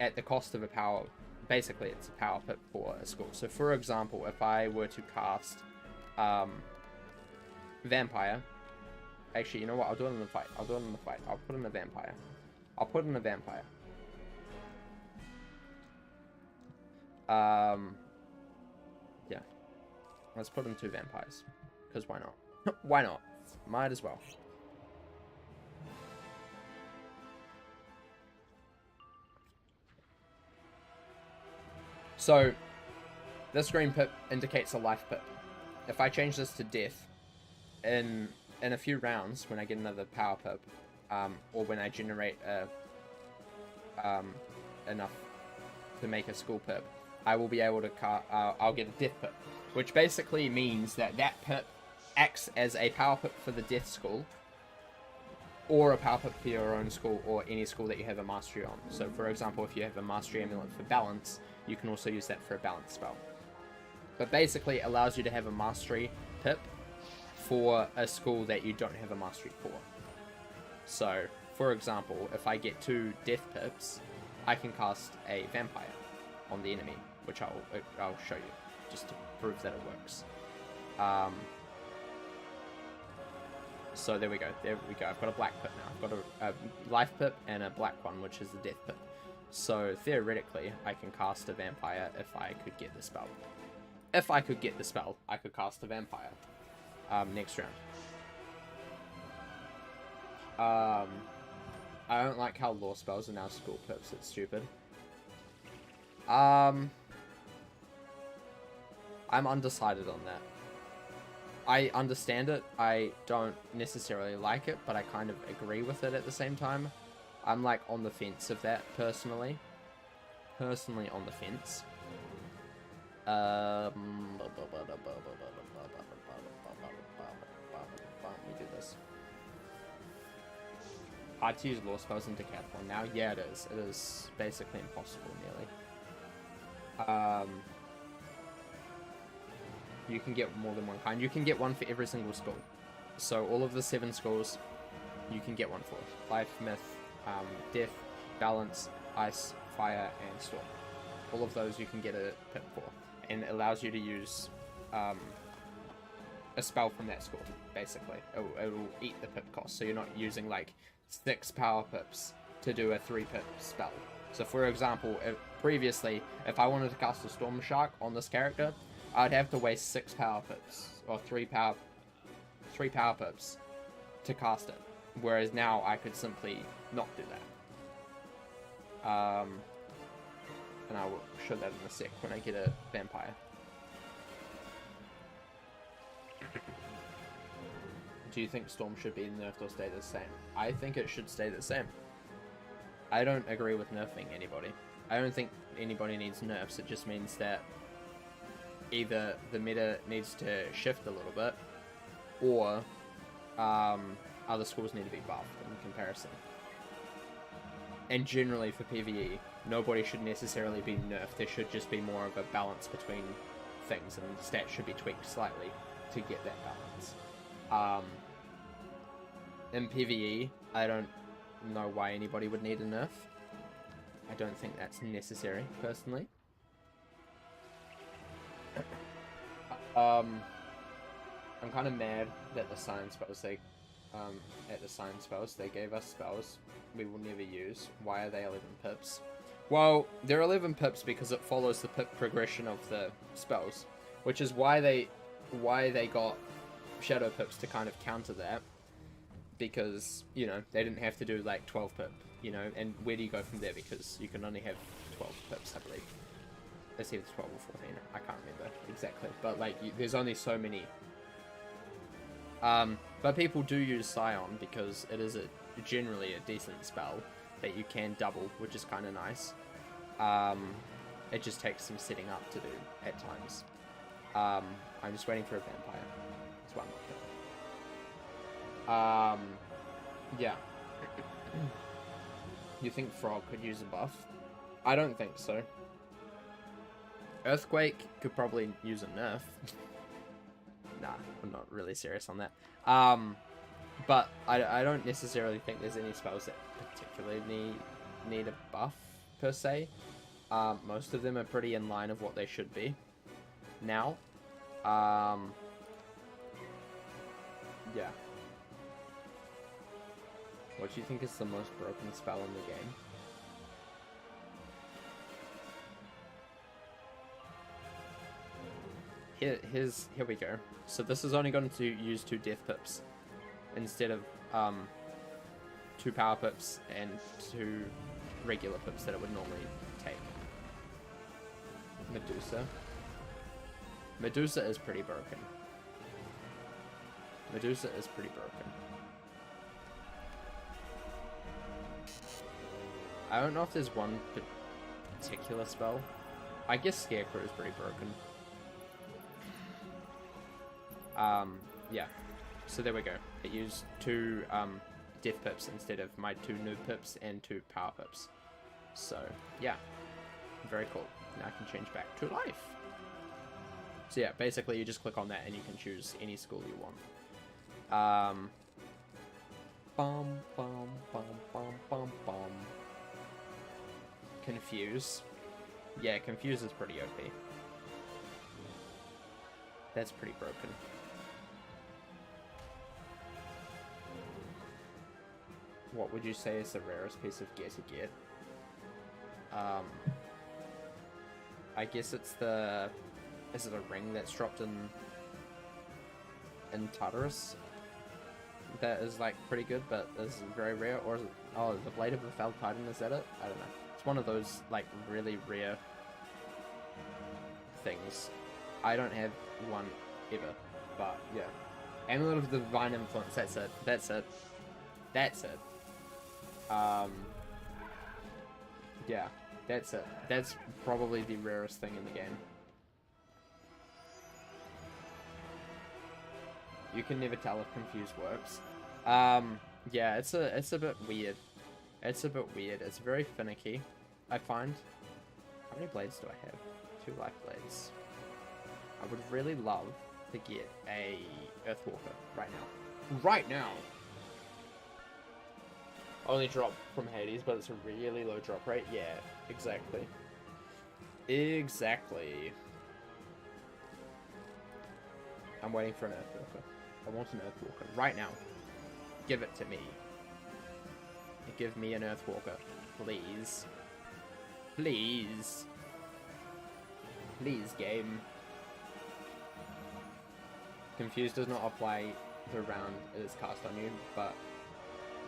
at the cost of a power. Basically, it's a power pip for a school. So, for example, if I were to cast Vampire. Actually, you know what? I'll do it in the fight. I'll put in a Vampire. Yeah. Let's put in 2 vampires. Because why not? Why not? Might as well. So, this green pip indicates a life pip. If I change this to death, in a few rounds, when I get another power pip, or when I generate enough to make a school pip, I will be able to I'll get a death pip, which basically means that pip acts as a power pip for the death school, or a power pip for your own school, or any school that you have a mastery on. So, for example, if you have a mastery amulet for balance, you can also use that for a balance spell. But basically, it allows you to have a mastery pip for a school that you don't have a mastery for. So, for example, if I get 2 death pips, I can cast a vampire on the enemy, which I'll show you, just to prove that it works. So there we go. I've got a black pip now. I've got a life pip and a black one, which is the death pip. So theoretically, I can cast a vampire if I could get the spell. If I could get the spell, I could cast a vampire next round. I don't like how law spells are now school pips. It's stupid. I'm undecided on that. I understand it. I don't necessarily like it, but I kind of agree with it at the same time. I'm like on the fence of that personally. Personally on the fence. Let me do this. Hard to use law spells in Decathlon now. Yeah, it is. It is basically impossible, nearly. You can get more than one kind. You can get one for every single school. So all of the 7 schools, you can get one for. Life, Myth, Death, Balance, Ice, Fire, and Storm. All of those you can get a pip for. And it allows you to use a spell from that school, basically. It'll eat the pip cost. So you're not using like 6 power pips to do a 3 pip spell. So for example, previously, if I wanted to cast a Storm Shark on this character, I'd have to waste 6 power pips, or 3 power pips to cast it. Whereas now I could simply not do that. And I will show that in a sec when I get a vampire. Do you think Storm should be nerfed or stay the same? I think it should stay the same. I don't agree with nerfing anybody. I don't think anybody needs nerfs. It just means that either the meta needs to shift a little bit, or other schools need to be buffed in comparison. And generally for PvE, nobody should necessarily be nerfed. There should just be more of a balance between things, and the stats should be tweaked slightly to get that balance. In PvE, I don't know why anybody would need a nerf. I don't think that's necessary, personally. I'm kind of mad that the science spells they gave us spells we will never use. Why are they 11 pips? Well, they're 11 pips because it follows the pip progression of the spells, which is why they got shadow pips to kind of counter that, because, you know, they didn't have to do like 12 pip, you know. And where do you go from there? Because you can only have 12 pips, I believe. Let's see if it's 12 or 14. I can't remember exactly. But, like, there's only so many. But people do use Scion because it is a generally a decent spell that you can double, which is kind of nice. It just takes some setting up to do at times. I'm just waiting for a vampire. That's why I'm not killing. Yeah. You think Frog could use a buff? I don't think so. Earthquake could probably use a nerf. Nah, I'm not really serious on that. But I don't necessarily think there's any spells that particularly need a buff, per se. Most of them are pretty in line of what they should be now. Yeah. What do you think is the most broken spell in the game? Here we go. So this is only going to use 2 death pips instead of 2 power pips and 2 regular pips that it would normally take. Medusa. Medusa is pretty broken. Medusa is pretty broken. I don't know if there's one particular spell. I guess Scarecrow is pretty broken. Yeah. So there we go. It used 2 death pips instead of my 2 noob pips and 2 power pips. So, yeah. Very cool. Now I can change back to life. So yeah, basically you just click on that and you can choose any school you want. Confuse. Yeah, Confuse is pretty OP. That's pretty broken. What would you say is the rarest piece of gear to get? I guess it's the... Is it a ring that's dropped in Tartarus? That is, like, pretty good, but is very rare. Or is it... Oh, the Blade of the Fell Titan, is that it? I don't know. It's one of those, like, really rare things. I don't have one ever, but, yeah. Amulet of the Divine Influence, that's it. That's it. That's it. Yeah, that's it. That's probably the rarest thing in the game. You can never tell if Confuse works. Yeah, it's a bit weird. It's a bit weird. It's very finicky, I find. How many blades do I have? 2 life blades. I would really love to get a Earthwalker right now. Right now! Only drop from Hades, but it's a really low drop rate. Yeah, exactly. Exactly. I'm waiting for an Earthwalker. I want an Earthwalker right now. Give it to me. Give me an Earthwalker, please. Please. Please, game. Confuse does not apply the round it is cast on you, but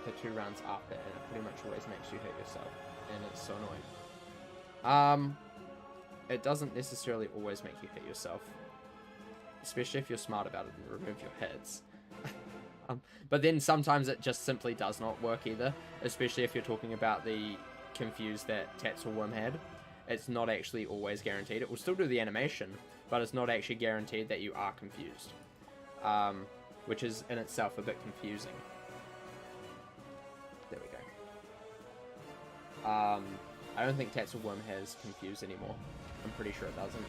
the 2 rounds after, and it pretty much always makes you hit yourself, and it's so annoying. It doesn't necessarily always make you hit yourself, especially if you're smart about it and remove your hits. But then sometimes it just simply does not work either, especially if you're talking about the Confuse that Tatzelworm had. It's not actually always guaranteed. It will still do the animation, but it's not actually guaranteed that you are confused, which is in itself a bit confusing. There we go. I don't think Tatzelworm has Confuse anymore. I'm pretty sure it doesn't.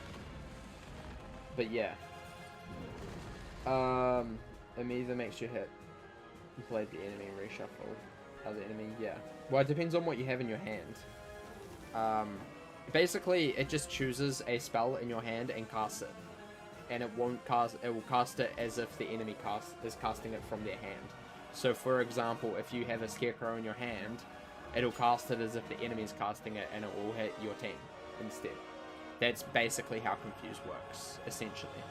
But yeah. It either makes you hit Blade the enemy and reshuffle other enemy. Yeah. Well, it depends on what you have in your hand. Basically, it just chooses a spell in your hand and casts it. And it won't cast... It will cast it as if the enemy is casting it from their hand. So, for example, if you have a Scarecrow in your hand, it'll cast it as if the enemy's casting it, and it will hit your team instead. That's basically how Confuse works, essentially.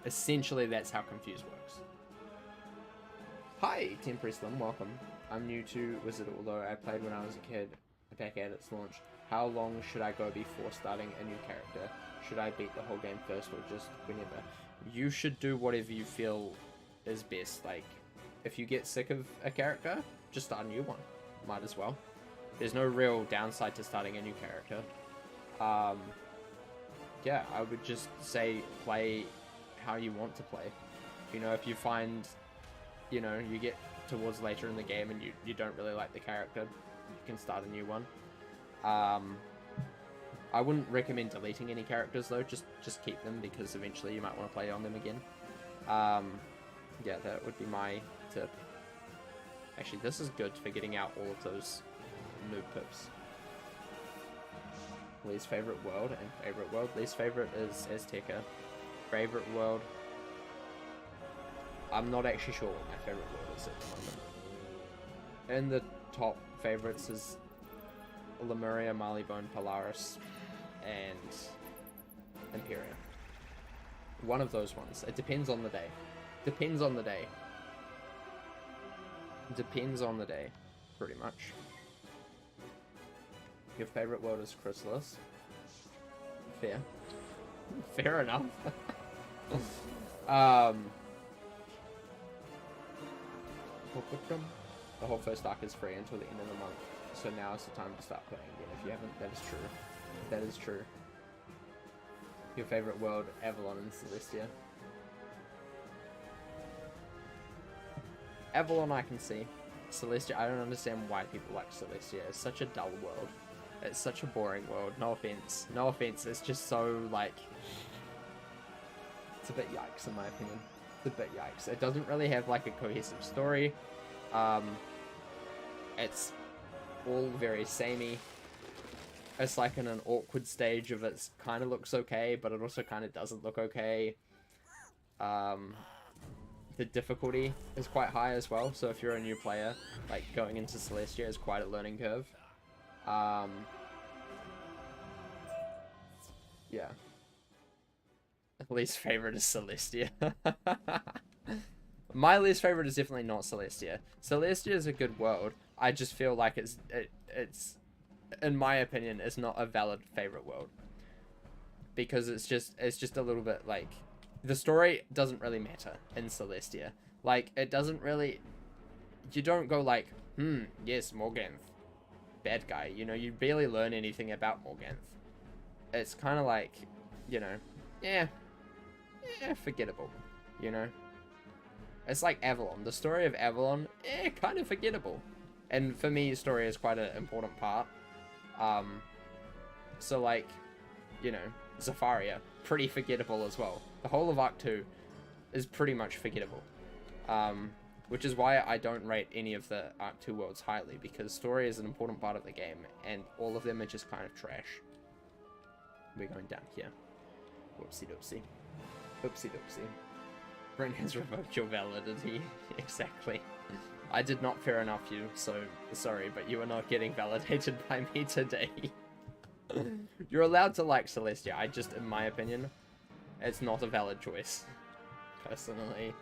Essentially, that's how Confuse works. Hi, Temporary Slim, welcome. I'm new to Wizard, although I played when I was a kid, back at its launch. How long should I go before starting a new character? Should I beat the whole game first, or just whenever? You should do whatever you feel is best. Like, if you get sick of a character, just start a new one. Might as well. There's no real downside to starting a new character. Yeah, I would just say play how you want to play. You know, if you find, you know, you get towards later in the game and you don't really like the character, you can start a new one. I wouldn't recommend deleting any characters though, just keep them because eventually you might want to play on them again. Yeah, that would be my tip. Actually, this is good for getting out all of those noob pips. Least favorite world and favorite world. Least favorite is Azteca. Favorite world, I'm not actually sure what my favorite world is at the moment. In the top favorites is Lemuria, Marleybone, Polaris, and Imperia. One of those ones. It depends on the day. Depends on the day. Depends on the day, pretty much. Your favorite world is Chrysalis. Fair. Fair enough. The whole first arc is free until the end of the month, so now is the time to start playing again. If you haven't, that is true. That is true. Your favorite world, Avalon and Celestia. Avalon I can see. Celestia, I don't understand why people like Celestia. It's such a dull world. It's such a boring world. No offense. No offense. It's just so, like... It's a bit yikes, in my opinion. It's a bit yikes. It doesn't really have, like, a cohesive story. It's all very samey. It's, like, in an awkward stage of it kind of looks okay, but it also kind of doesn't look okay. The difficulty is quite high as well, so if you're a new player, like, going into Celestia is quite a learning curve. Yeah. Least favorite is Celestia. My least favorite is definitely not Celestia. Celestia is a good world. I just feel like it's in my opinion, it's not a valid favorite world. Because it's just a little bit like, the story doesn't really matter in Celestia. Like, it doesn't really, you don't go like, yes, Morganth, bad guy. You know, you barely learn anything about Morganth. It's kind of like, you know, yeah, forgettable, you know. It's like Avalon. The story of Avalon, kind of forgettable. And for me, story is quite an important part. So like, you know, Zafaria, pretty forgettable as well. The whole of Arc 2 is pretty much forgettable. Which is why I don't rate any of the Arc 2 worlds highly, because story is an important part of the game, and all of them are just kind of trash. We're going down here. Whoopsie doopsie. Oopsie doopsie. Brent has revoked your validity. Exactly. I did not fair enough you, so sorry, but you are not getting validated by me today. You're allowed to like Celestia. I just, in my opinion, it's not a valid choice. Personally.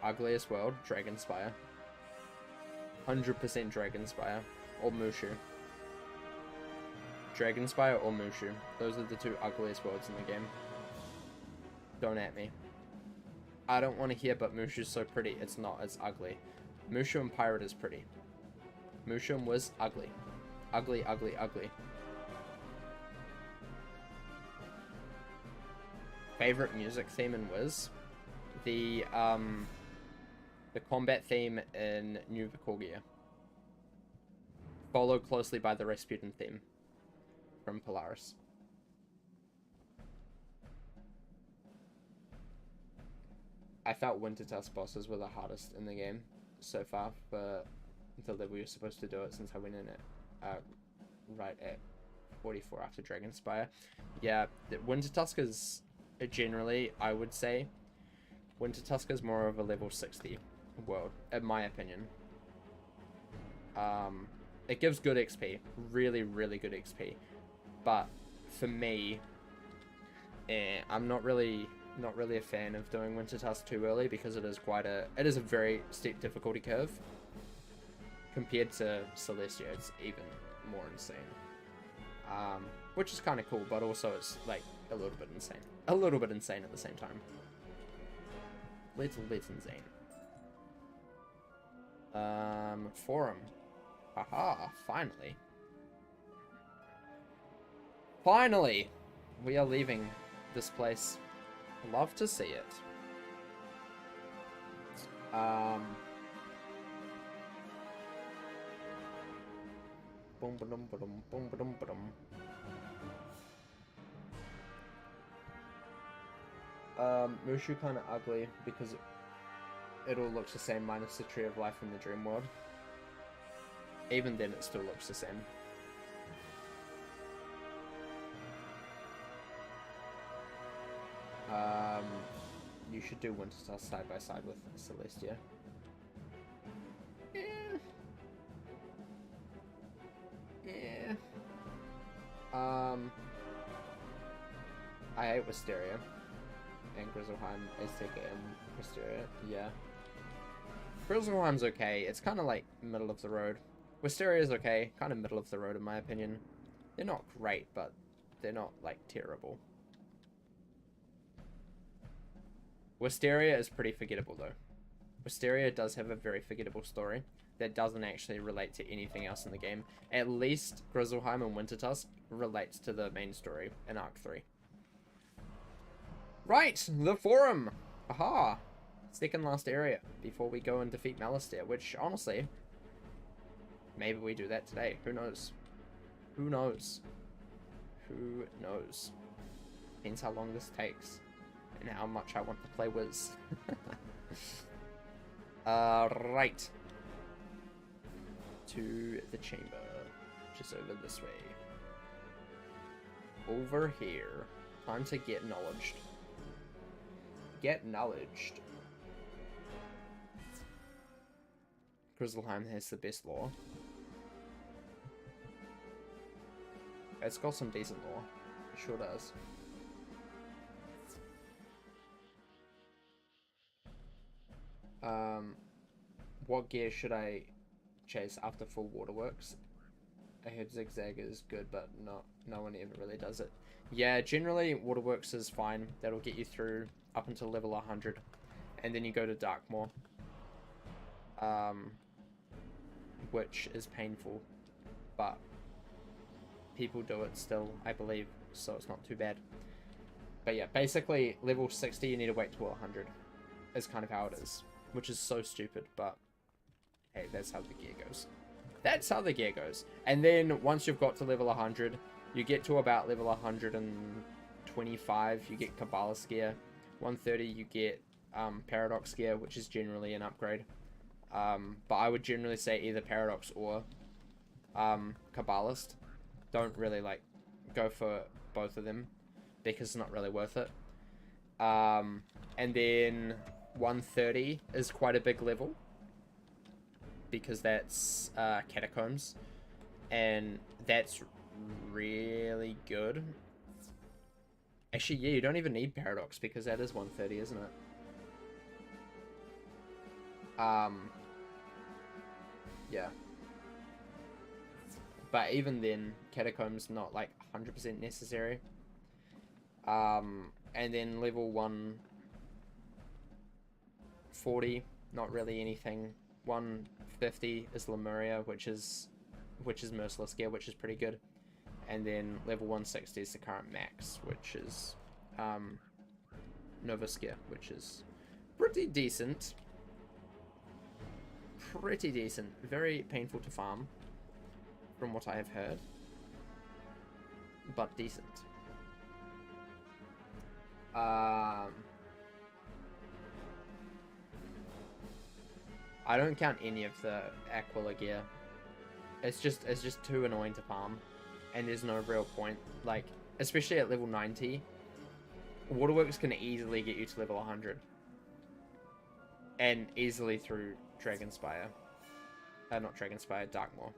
Ugliest world, Dragonspyre. 100% Dragonspyre. Or Mushu. Dragonspyre or Mushu. Those are the two ugliest worlds in the game. Don't at me. I don't want to hear, but Mushu's so pretty. It's not, it's ugly. Mushu and Pirate is pretty. Mushu and Wiz, ugly. Ugly, ugly, ugly. Favorite music theme in Wiz? The combat theme in New Vicorgia. Followed closely by the Rasputin theme from Polaris. I felt Wintertusk bosses were the hardest in the game so far, but until that we were supposed to do it since I went in at right at 44 after Dragonspyre. Yeah, Wintertusk is generally, I would say, Wintertusk is more of a level 60 world, in my opinion. It gives good XP, really, really good XP, but for me, I'm not really a fan of doing Wintertusk too early, because it is a very steep difficulty curve. Compared to Celestia, it's even more insane. Which is kind of cool, but also it's like a little bit insane. A little bit insane at the same time. Little bit insane. Forum. Haha, finally. Finally! We are leaving this place. Love to see it. Boom, ba-dum, ba-dum, boom, ba-dum, ba-dum. Mushu kind of ugly because it all looks the same minus the Tree of Life in the Dream World. Even then, it still looks the same. You should do Winterstar side by side with Celestia. Yeah. I hate Wisteria. And Grizzleheim, Azteca, and Wisteria. Yeah. Grizzleheim's okay. It's kind of like middle of the road. Wisteria's okay. Kind of middle of the road in my opinion. They're not great, but they're not like terrible. Wisteria is pretty forgettable though. Wisteria does have a very forgettable story that doesn't actually relate to anything else in the game. At least Grizzleheim and Wintertusk relates to the main story in Arc 3. Right, the Forum! Aha! Second last area before we go and defeat Malistaire, which honestly, maybe we do that today. Who knows? Who knows? Who knows? Depends how long this takes and how much I want to play Wiz. Right. To the chamber, which is over this way. Over here. Time to get knowledged. Get knowledged. Grizzleheim has the best lore. It's got some decent lore. It sure does. What gear should I chase after full waterworks? I heard Zigzag is good, but no one ever really does it. Yeah, generally waterworks is fine. That'll get you through up until level 100, and then you go to Darkmoor, which is painful, but people do it still, I believe, so it's not too bad. But yeah, basically level 60 you need to wait till 100 is kind of how it is, which is so stupid, but hey, that's how the gear goes. That's how the gear goes. And then once you've got to level 100, you get to about level 125, you get Kabbalist gear. 130 you get Paradox gear, which is generally an upgrade. But I would generally say either Paradox or Kabbalist. Don't really like go for both of them because it's not really worth it. And then 130 is quite a big level because that's Catacombs, and that's really good. Actually, yeah, you don't even need Paradox because that is 130, isn't it? Yeah. But even then, Catacombs not like 100% necessary. And then level 140, not really anything. 150 is Lemuria, which is Merciless gear, which is pretty good. And then level 160 is the current max, which is Nova gear, which is pretty decent. Pretty decent. Very painful to farm, from what I have heard, but decent. I don't count any of the Aquila gear. It's just too annoying to farm, and there's no real point. Like, especially at level 90, Waterworks can easily get you to level 100, and easily through Dragonspyre. Not Dragonspyre, Darkmoor.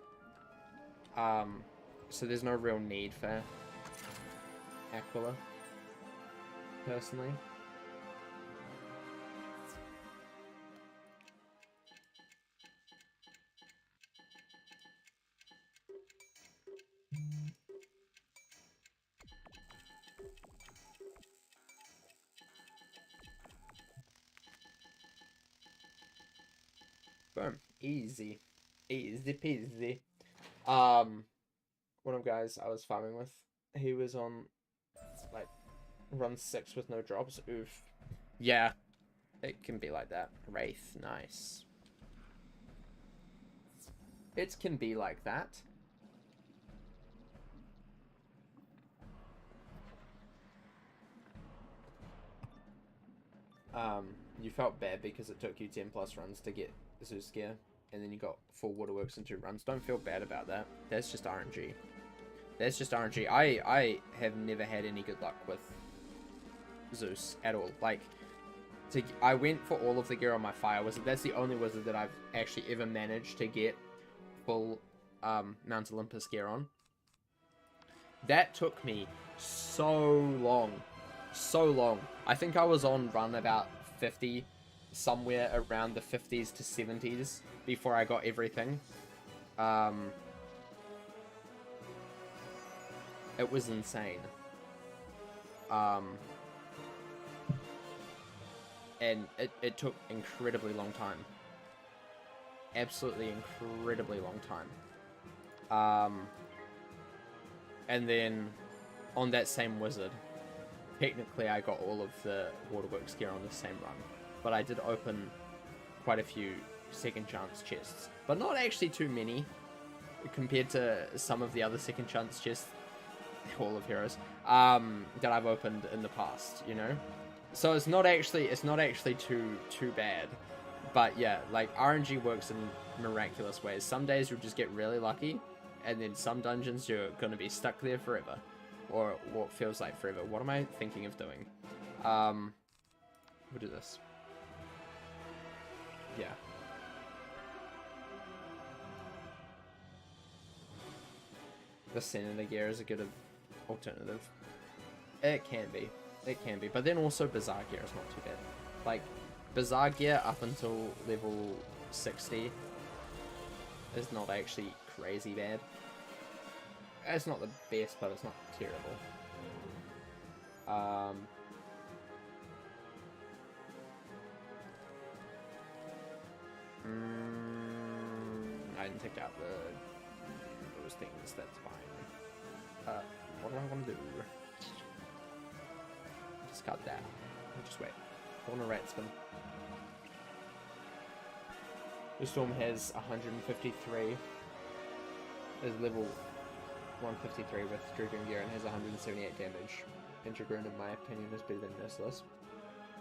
So there's no real need for Aquila, personally. Boom. Easy. Easy peasy. One of the guys I was farming with, he was on, like, run 6 with no drops. Oof. Yeah. It can be like that. Wraith. Nice. It can be like that. You felt bad because it took you 10 plus runs to get Zeus gear, and then you got 4 waterworks in 2 runs. Don't feel bad about that. That's just RNG. That's just RNG. I have never had any good luck with Zeus at all. Like, I went for all of the gear on my fire wizard. That's the only wizard that I've actually ever managed to get full Mount Olympus gear on. That took me so long. So long. I think I was on run about 50, somewhere around the 50s to 70s before I got everything. It was insane. And it took incredibly long time. Absolutely incredibly long time. And then on that same wizard, technically I got all of the waterworks gear on the same run, but I did open quite a few second chance chests, but not actually too many compared to some of the other second chance chests, Hall of Heroes, that I've opened in the past, you know. So it's not actually too bad. But yeah, like, RNG works in miraculous ways. Some days you'll just get really lucky, and then some dungeons you're gonna be stuck there forever, or what feels like forever. What am I thinking of doing? We'll do this. Yeah. The Senator gear is a good alternative. It can be. It can be. But then also Bizarre gear is not too bad. Like, Bizarre gear up until level 60 is not actually crazy bad. It's not the best, but it's not terrible. I didn't take out those things, that's fine. What do I want to do? Discard that. Just wait. I want a rat spin. The Storm has 153. Is level 153 with Dragon gear and has 178 damage. And Dragoon, in my opinion, is better than Merciless.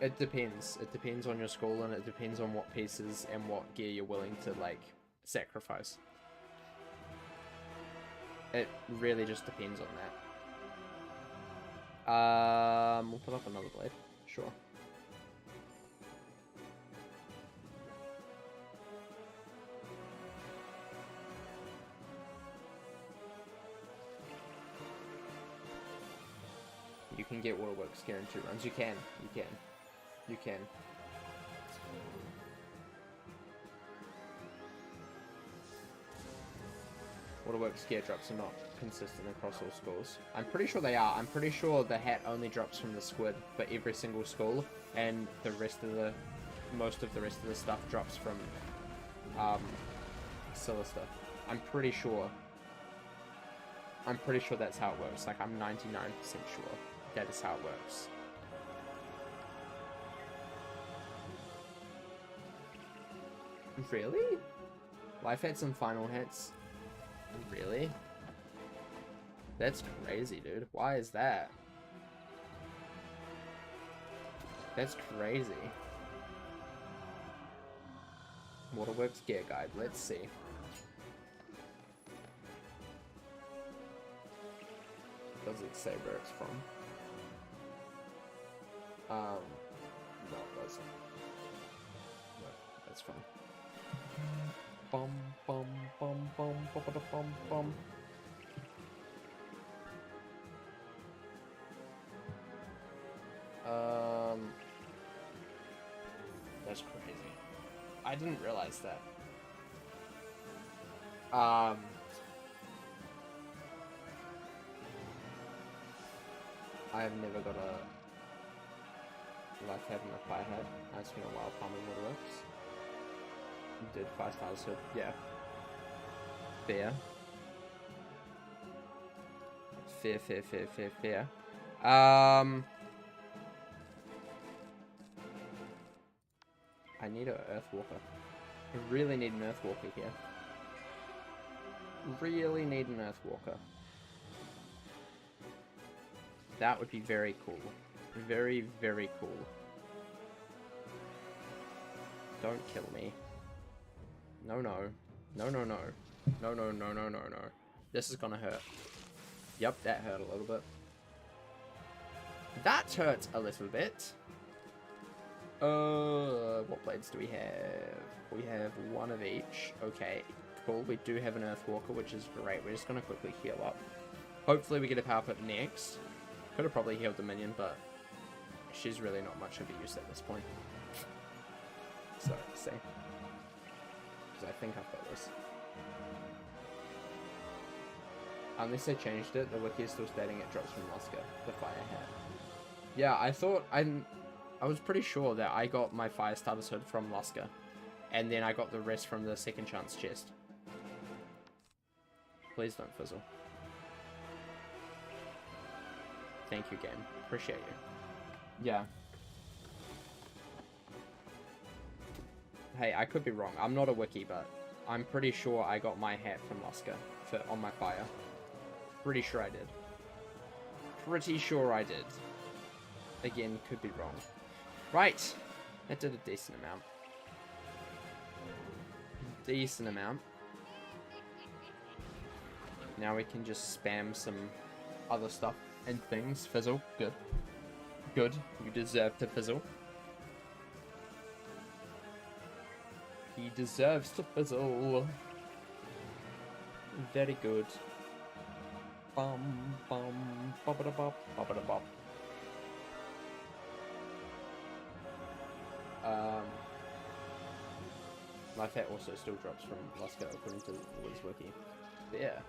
It depends. It depends on your school, and it depends on what pieces and what gear you're willing to, like, sacrifice. It really just depends on that. We'll put up another blade. Sure. You can get Waterworks gear in 2 runs. You can. You can. You can. Waterworks gear drops are not consistent across all schools. I'm pretty sure they are. I'm pretty sure the hat only drops from the squid for every single school, and the rest of the, most of the rest of the stuff drops from, Silister. I'm pretty sure. I'm pretty sure that's how it works. Like, I'm 99% sure that is how it works. Really? Life hats and final hits? Really? That's crazy, dude. Why is that? That's crazy. Waterworks gear guide. Let's see. Does it say where it's from? No, it doesn't. No, that's fine. Bum bum bum bum bum bum bum bum. That's crazy. I didn't realize that. I've never got a life hat and a fire hat. It's been a while farming Waterworks. did 5 stars, so yeah. Fair. Fair. I need an Earthwalker. I really need an Earthwalker here. Really need an Earthwalker. That would be very cool. Very, very cool. Don't kill me. No. No. This is gonna hurt. Yep, that hurt a little bit. That hurts a little bit. What blades do we have? We have 1 of each. Okay, cool. We do have an Earthwalker, which is great. We're just gonna quickly heal up. Hopefully we get a power pit next. Could have probably healed the minion, but she's really not much of a use at this point. So, let's see. Because I think I've got this. Unless they changed it, the wiki is still stating it drops from Lusker, the fire hat. Yeah, I was pretty sure that I got my fire starter's hood from Lusker, and then I got the rest from the second chance chest. Please don't fizzle. Thank you, game. Appreciate you. Yeah. Hey, I could be wrong. I'm not a wiki, but I'm pretty sure I got my hat from Lusker on my fire. Pretty sure I did. Pretty sure I did. Again, could be wrong. Right. That did a decent amount. Decent amount. Now we can just spam some other stuff and things. Fizzle. Good. Good. You deserve to fizzle. He deserves to fizzle. Very good. Bum bum bop bop bop bop. Life hat also still drops from Lusker according to the Wiz wiki. Yeah.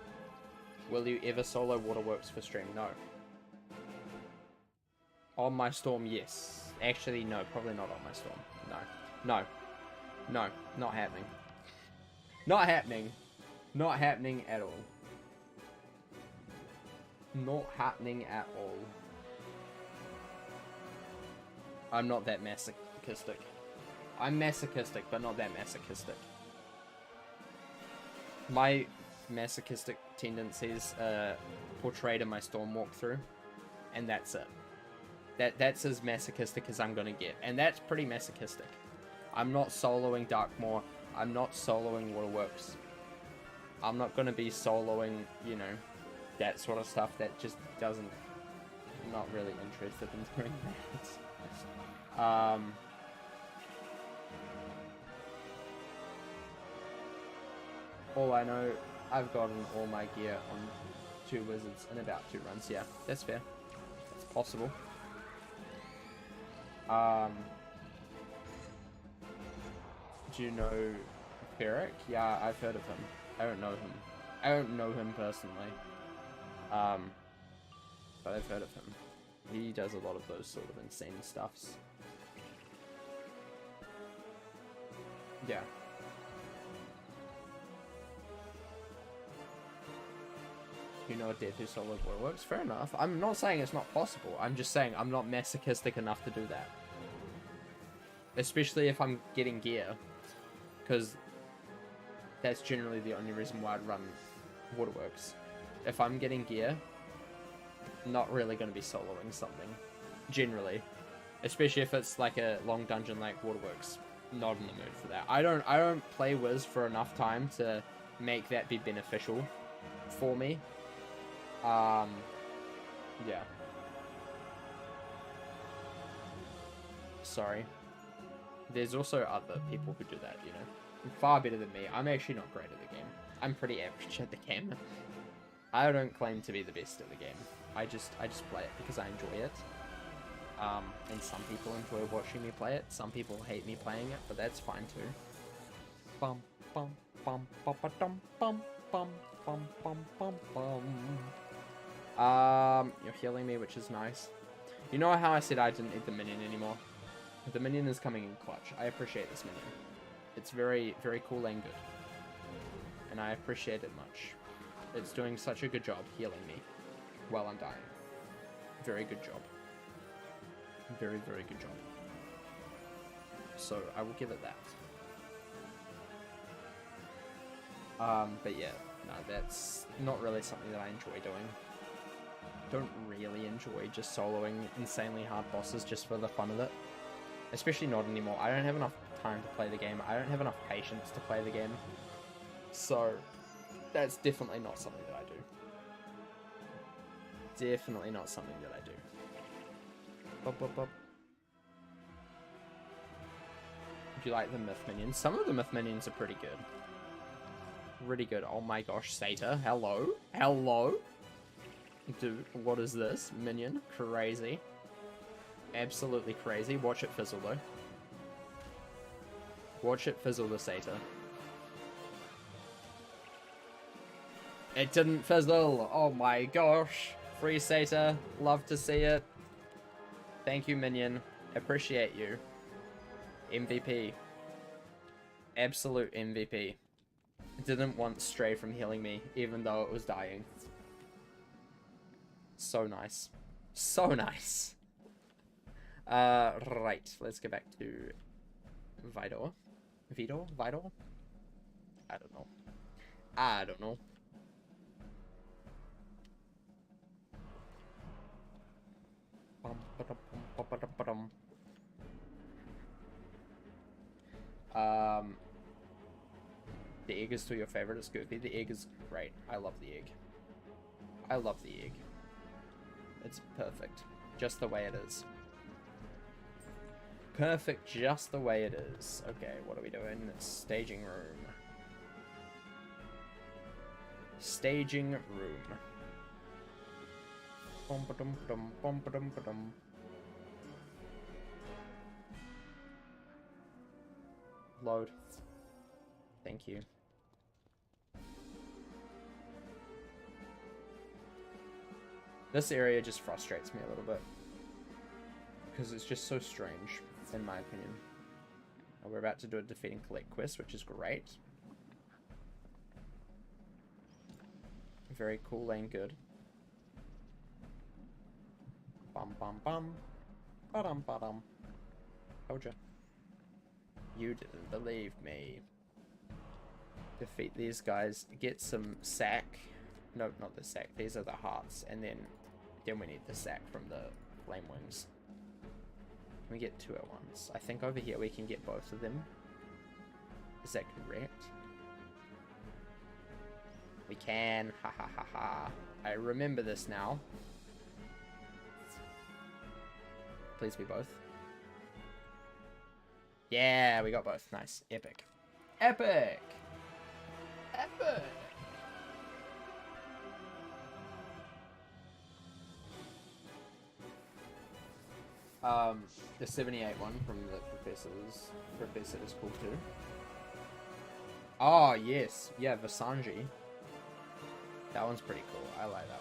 Will you ever solo Waterworks for stream? No. On my storm, yes. Actually, no. Probably not on my storm. No. Not happening. Not happening. Not happening at all. Not happening at all. I'm not that masochistic. I'm masochistic, but not that masochistic. My masochistic tendencies are portrayed in my storm walkthrough, and that's it. That's as masochistic as I'm gonna get, and that's pretty masochistic. I'm not soloing Darkmoor. I'm not soloing Waterworks. I'm not gonna be soloing, you know, that sort of stuff. That just doesn't. I'm not really interested in doing that. All I know, I've gotten all my gear on 2 wizards in about 2 runs. Yeah, that's fair. That's possible. Do you know Ferric? Yeah, I've heard of him. I don't know him. I don't know him personally. But I've heard of him. He does a lot of those sort of insane stuffs. Yeah. You know a death who solo works? Fair enough. I'm not saying it's not possible. I'm just saying I'm not masochistic enough to do that. Especially if I'm getting gear. Because that's generally the only reason why I'd run Waterworks. If I'm getting gear, not really going to be soloing something. Generally. Especially if it's like a long dungeon like Waterworks. Not in the mood for that. I don't play Wiz for enough time to make that be beneficial for me. Yeah. Sorry. There's also other people who do that, you know. Far better than me. I'm actually not great at the game. I'm pretty average at the game. I don't claim to be the best at the game. I just play it because I enjoy it. And some people enjoy watching me play it. Some people hate me playing it, but that's fine too. Bum bum bum bum bum bum bum bum bum bum bum. You're healing me, which is nice. You know how I said I didn't need the minion anymore? The minion is coming in clutch. I appreciate this minion. It's very, very cool and good. And I appreciate it much. It's doing such a good job healing me while I'm dying. Very good job. Very, very good job. So I will give it that. But yeah, no, that's not really something that I enjoy doing. Don't really enjoy just soloing insanely hard bosses just for the fun of it. Especially not anymore. I don't have enough time to play the game. I don't have enough patience to play the game. So that's definitely not something that I do. Definitely not something that I do. Bop, bop, bop. Do you like the myth minions? Some of the myth minions are pretty good. Really good. Oh my gosh, Sata. Hello? Hello? Dude, what is this? Minion? Crazy. Absolutely crazy. Watch it fizzle, though. Watch it fizzle, the Sata. It didn't fizzle! Oh my gosh. Free Sata. Love to see it. Thank you, minion. Appreciate you. MVP. Absolute MVP. Didn't once stray from healing me, even though it was dying. So nice. So nice. Right. Let's get back to Vidor. Vidor? Vidor? I don't know. I don't know. The egg is still your favorite. It's goofy. The egg is great. I love the egg. I love the egg. It's perfect. Just the way it is. Perfect just the way it is. Okay, what are we doing? It's staging room. Staging room. Bum ba dum ba dum bum ba dum ba dum. Load. Thank you. This area just frustrates me a little bit. Because it's just so strange, in my opinion. We're about to do a defeat and collect quest, which is great. Very cool and good. Bum bum bum. Ba-dum ba-dum. Told ya. You didn't believe me. Defeat these guys. Get some sack. No, not the sack. These are the hearts. And then we need the sack from the flame wings. Can we get two at once? I think over here we can get both of them. Is that correct? We can. Ha ha ha ha. I remember this now. Please be both. Yeah, we got both. Nice. Epic. Epic! Epic! The 78 one from the professor is cool too. Oh, yes. Yeah, Vasanji. That one's pretty cool. I like that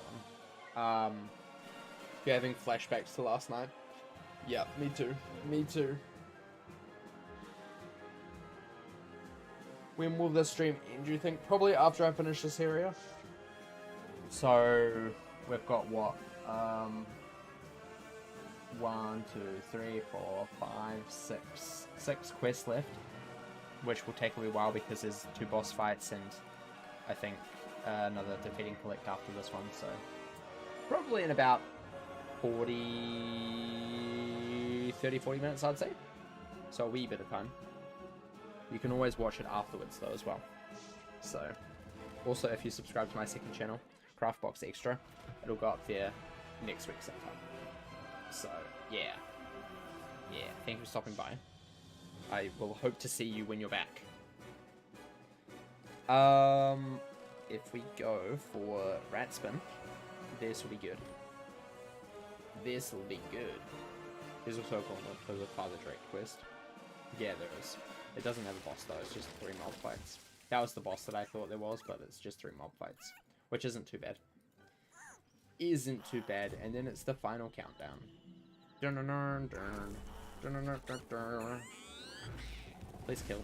one. You're having flashbacks to last night? Yeah, me too. Me too. When will this stream end, do you think? Probably after I finish this area. So, we've got what? 1, 2, 3, 4, 5, 6. 6 quests left. Which will take a wee while because there's 2 boss fights and I think another defeat and collect after this one. So, probably in about 40 minutes, I'd say. So, a wee bit of time. You can always watch it afterwards though as well. So, also if you subscribe to my second channel, CraftBox Extra, it'll go up there next week sometime. So, yeah. Yeah, thank you for stopping by. I will hope to see you when you're back. If we go for Rat Spin, this will be good. This will be good. There's also a gauntlet for the Father Drake quest. Yeah, there is. It doesn't have a boss though, it's just 3 mob fights. That was the boss that I thought there was, but it's just 3 mob fights. Which isn't too bad. Isn't too bad, and then it's the final countdown. Please kill.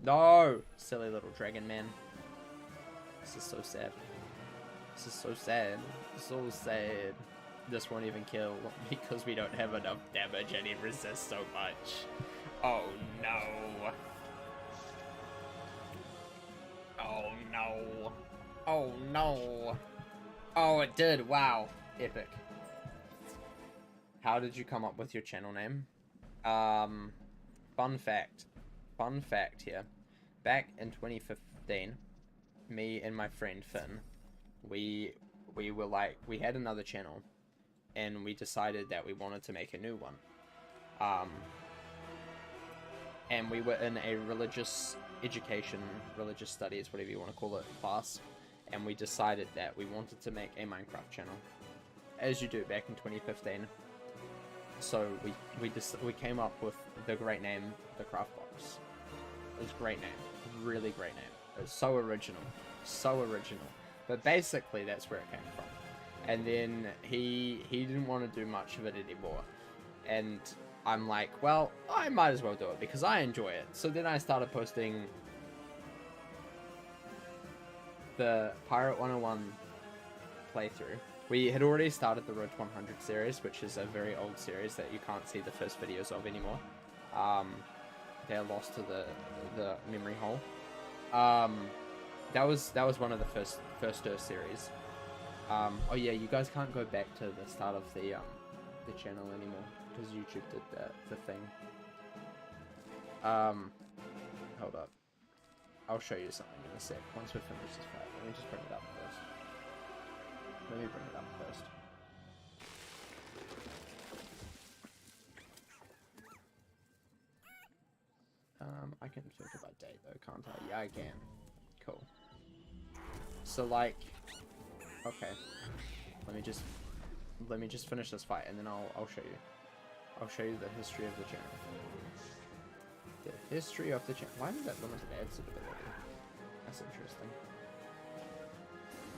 No! Silly little dragon man. This is so sad. This is so sad. So sad. This won't even kill because we don't have enough damage and he resists so much. Oh no. Oh no. Oh no. Oh, it did. Wow. Epic. How did you come up with your channel name? Fun fact. Fun fact here. Back in 2015, me and my friend Finn, we were like, we had another channel, and we decided that we wanted to make a new one. And we were in a religious education, religious studies, whatever you want to call it, class, and we decided that we wanted to make a Minecraft channel, as you do back in 2015. So we came up with the great name, TheCraftBox. It was a great name, really great name. It was so original, so original. But basically, that's where it came from. And then he didn't want to do much of it anymore. And I'm like, well, I might as well do it because I enjoy it. So then I started posting the Pirate 101 playthrough. We had already started the Road to 100 series, which is a very old series that you can't see the first videos of anymore. They're lost to the memory hole. That was one of the first series. Oh yeah, you guys can't go back to the start of the channel anymore because YouTube did the thing. Hold up. I'll show you something in a sec. Once we finish this fight, let me just bring it up first. Let me bring it up first. I can filter by date though, can't I? Yeah, I can. Cool. So like, okay. Let me just finish this fight and then I'll show you. I'll show you the history of the channel. The history of the channel. Why did that limited ad suitability? That's interesting.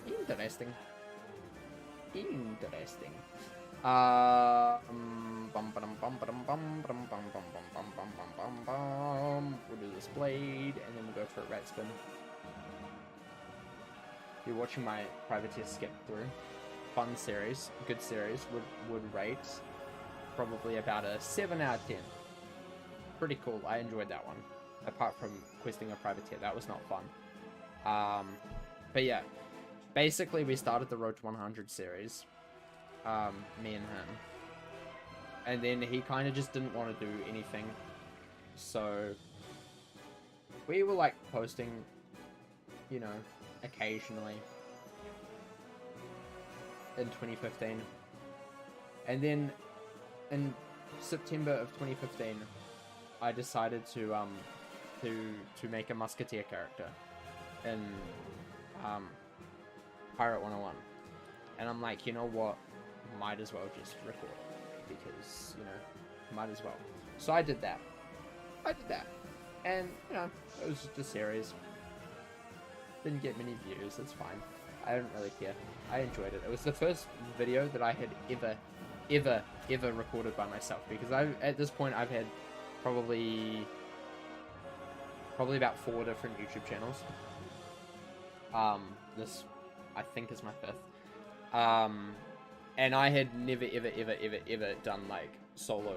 Interesting. Interesting. We'll do this blade, and then we'll go for a rat spin. You're watching my privateer skip through. Fun series, good series. Would rate probably about a 7 out of 10. Pretty cool. I enjoyed that one. Apart from questing a privateer, that was not fun. But yeah. Basically, we started the Road to 100 series, me and him, and then he kind of just didn't want to do anything, so we were like posting, you know, occasionally in 2015, and then in September of 2015, I decided to make a musketeer character in Pirate 101, and I'm like, you know what, might as well just record it, because, you know, might as well. So I did that, and, you know, it was just a series, didn't get many views, it's fine, I don't really care, I enjoyed it. It was the first video that I had ever recorded by myself, because at this point I've had probably about 4 different YouTube channels. This I think is my 5th. And I had never ever done like solo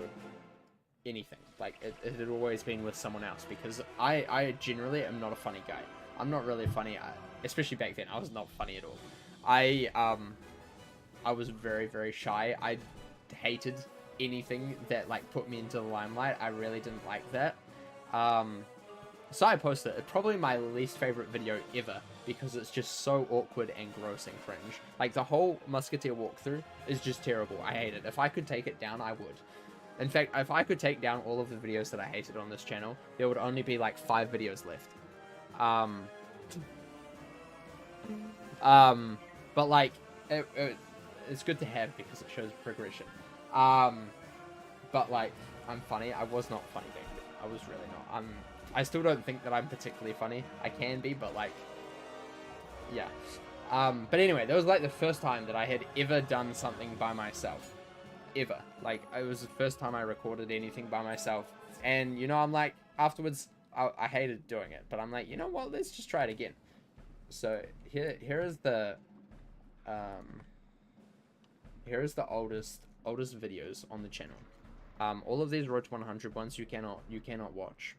anything. Like it had always been with someone else, because I generally am not a funny guy. I'm not really funny, especially back then. I was not funny at all. I was very shy. I hated anything that like put me into the limelight. I really didn't like that. So I posted it. Probably my least favorite video ever, because it's just so awkward and gross and cringe. Like, the whole Musketeer walkthrough is just terrible. I hate it. If I could take it down, I would. In fact, if I could take down all of the videos that I hated on this channel, there would only be like 5 videos left. But like, it's good to have because it shows progression. But like, I'm funny. I was not funny back then. I was really not. I still don't think that I'm particularly funny. I can be, but like, yeah. But anyway, that was like the first time that I had ever done something by myself. Ever. Like, it was the first time I recorded anything by myself. And, you know, I'm like, afterwards, I hated doing it, but I'm like, you know what? Let's just try it again. So here is the oldest videos on the channel. All of these Road to 100 ones you cannot watch.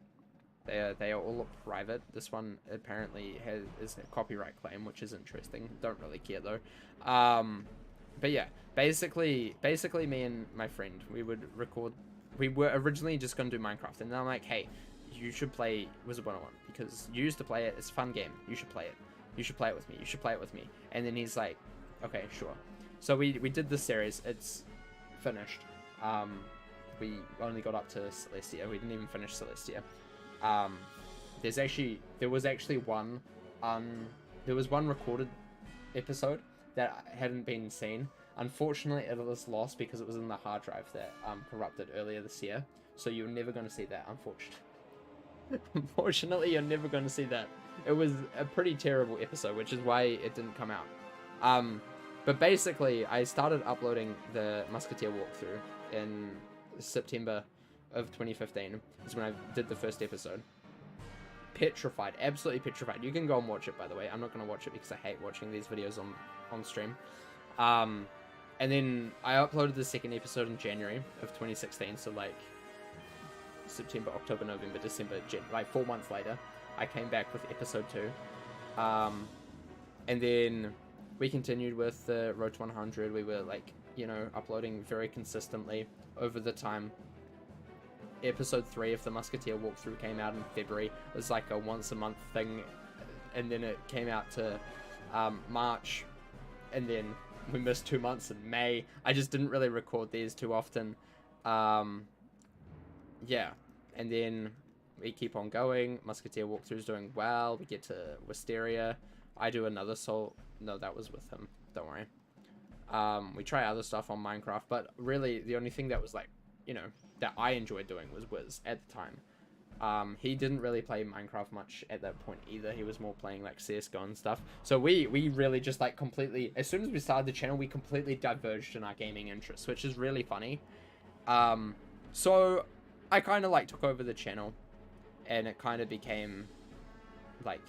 They are all private. This one apparently is a copyright claim, which is interesting. Don't really care though. But yeah, basically me and my friend, we would record. We were originally just gonna do Minecraft, and then I'm like, hey, you should play Wizard 101 because you used to play it. It's a fun game. You should play it. You should play it with me. You should play it with me. And then he's like, okay, sure. So we did this series. It's finished. We only got up to Celestia. We didn't even finish Celestia. There was actually one recorded episode that hadn't been seen. Unfortunately, it was lost because it was in the hard drive that corrupted earlier this year. So you're never going to see that, unfortunately. Unfortunately, you're never going to see that. It was a pretty terrible episode, which is why it didn't come out. But basically, I started uploading the Musketeer walkthrough in September of 2015. Is when I did the first episode. Petrified, absolutely petrified. You can go and watch it, by the way. I'm not going to watch it because I hate watching these videos on stream. And then I uploaded the second episode in January of 2016, so like September, October, November, December, like 4 months later, I came back with episode 2. And then we continued with the Road to 100. We were like, you know, uploading very consistently over the time. Episode 3 of the Musketeer walkthrough came out in February. It was like a once a month thing, and then it came out to March, and then we missed 2 months in May. I just didn't really record these too often. Yeah, and then we keep on going. Musketeer walkthrough's doing well. We get to Wisteria. I do another soul. No, that was with him. Don't worry. We try other stuff on Minecraft, but really the only thing that was like, you know, that I enjoyed doing was Wiz at the time. He didn't really play Minecraft much at that point either. He was more playing like CSGO and stuff. So we really just like completely, as soon as we started the channel, we completely diverged in our gaming interests, which is really funny. So I kind of like took over the channel, and it kind of became like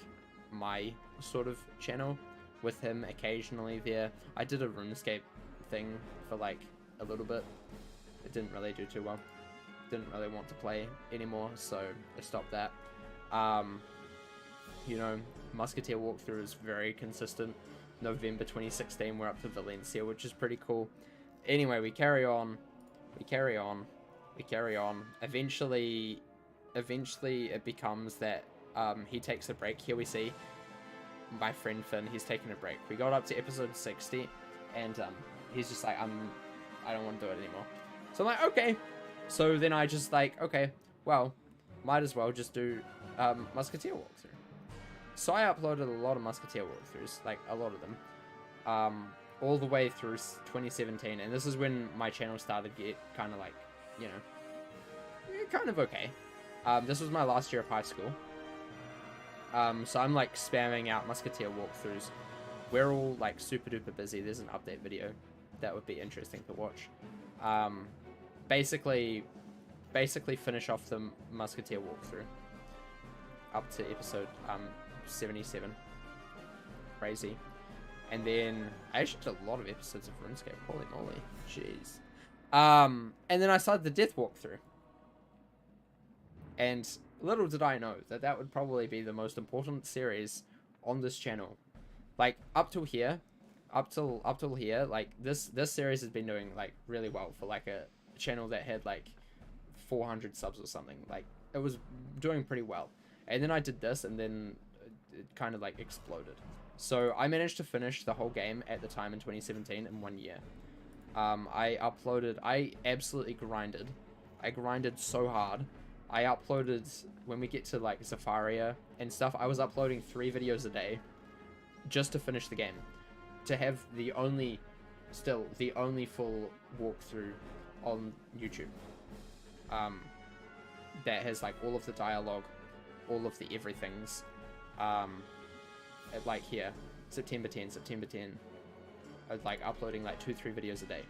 my sort of channel with him occasionally there. I did a RuneScape thing for like a little bit. It didn't really do too well. Didn't really want to play anymore, so I stopped that. You know, Musketeer walkthrough is very consistent. November 2016, we're up to Valencia, which is pretty cool. Anyway, we carry on. We carry on. We carry on. Eventually it becomes that he takes a break. Here we see my friend Finn. He's taking a break. We got up to episode 60, and he's just like, I don't want to do it anymore. So I'm like, okay. So then I just like, okay, well, might as well just do Musketeer walkthrough. So I uploaded a lot of Musketeer walkthroughs, like a lot of them, all the way through 2017, and this is when my channel started to get kind of like, you know, kind of okay. This was my last year of high school. So I'm like spamming out Musketeer walkthroughs. We're all like super duper busy. There's an update video that would be interesting to watch. Basically finish off the Musketeer walkthrough up to episode 77. Crazy. And then I actually did a lot of episodes of RuneScape. Holy moly, jeez. And then I started the Death walkthrough. And little did I know that that would probably be the most important series on this channel. Like up till here, like this series has been doing like really well for like a channel that had like 400 subs or something. Like it was doing pretty well. And then I did this, and then it kind of like exploded. So I managed to finish the whole game at the time in 2017 in 1 year. I absolutely grinded. I grinded so hard. I uploaded, when we get to like Zafaria and stuff, I was uploading 3 videos a day just to finish the game. To have the only full walkthrough on YouTube. That has like all of the dialogue, all of the everythings. Like here, September 10. I was like uploading like 2-3 videos a day.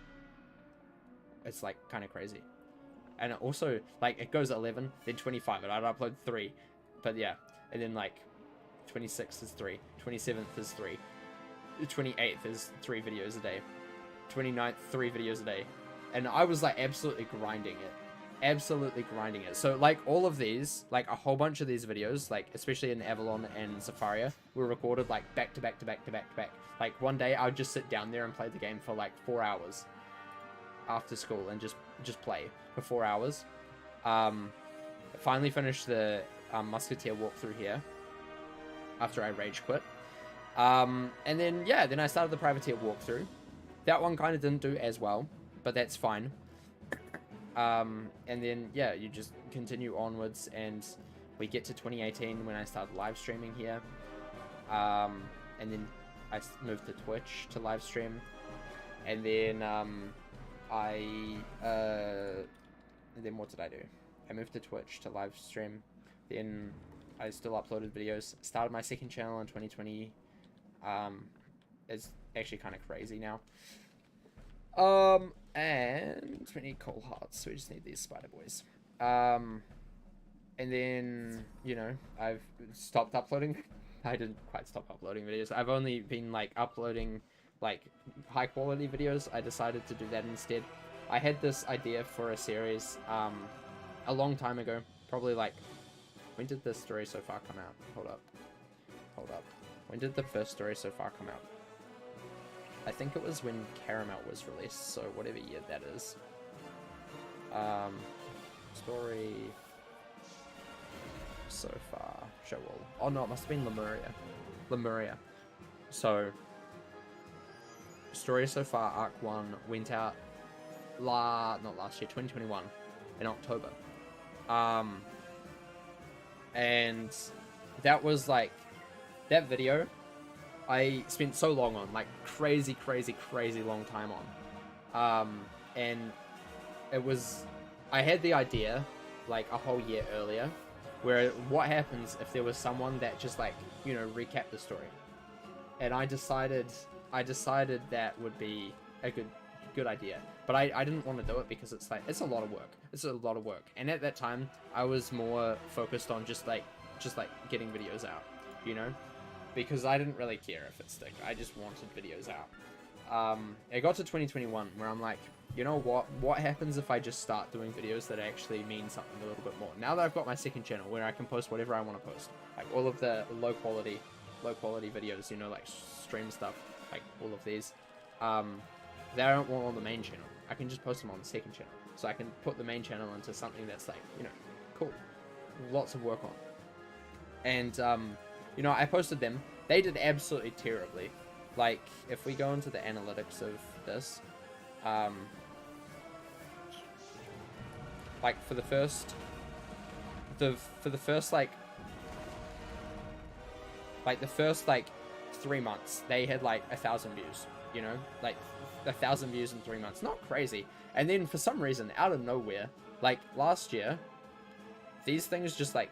It's like kind of crazy. And it also, like, it goes 11, then 25, and I'd upload 3. But yeah, and then like 26th is 3, 27th is 3, 28th is 3 videos a day, 29th 3 videos a day, and I was like absolutely grinding it. So like all of these, like a whole bunch of these videos, like especially in Avalon and Zafaria, were recorded like back to back to back to back to back. Like one day I would just sit down there and play the game for like 4 hours after school and just play for 4 hours. Finally finished the Musketeer walkthrough here after I rage quit. And then yeah, then I started the Privateer walkthrough. That one kind of didn't do as well, but that's fine. And then yeah, you just continue onwards, and we get to 2018 when I started live streaming here. And then I moved to Twitch to live stream, and then and then what did I do? I moved to Twitch to live stream. Then I still uploaded videos. Started my second channel in 2020. It's actually kind of crazy now. And we need coal hearts, so we just need these spider boys. And then, you know, I've stopped uploading. I didn't quite stop uploading videos. I've only been, like, uploading, like, high-quality videos. I decided to do that instead. I had this idea for a series, a long time ago. Probably, like, when did the story so far come out? Hold up. When did the first story so far come out? I think it was when Caramel was released, so whatever year that is. Story so far, show all. Oh no, it must have been Lemuria. So, story so far, Arc 1 went out not last year, 2021, in October. And that was like, that video I spent so long on, like crazy long time on. And it was, I had the idea like a whole year earlier, where what happens if there was someone that just like, you know, recapped the story. And I decided that would be a good idea. But I didn't want to do it because it's like, it's a lot of work. And at that time, I was more focused on just like getting videos out, you know? Because I didn't really care if it stick. I just wanted videos out. It got to 2021 where I'm like, you know what happens if I just start doing videos that actually mean something a little bit more? Now that I've got my second channel where I can post whatever I want to post, like all of the low quality videos, you know, like stream stuff, like all of these, they don't want on the main channel. I can just post them on the second channel. So I can put the main channel into something that's like, you know, cool, lots of work on. And, you know, I posted them. They did absolutely terribly. Like, if we go into the analytics of this, like for the first like 3 months, they had like 1,000 views. You know, like 1,000 views in 3 months. Not crazy. And then for some reason, out of nowhere, like last year, these things just like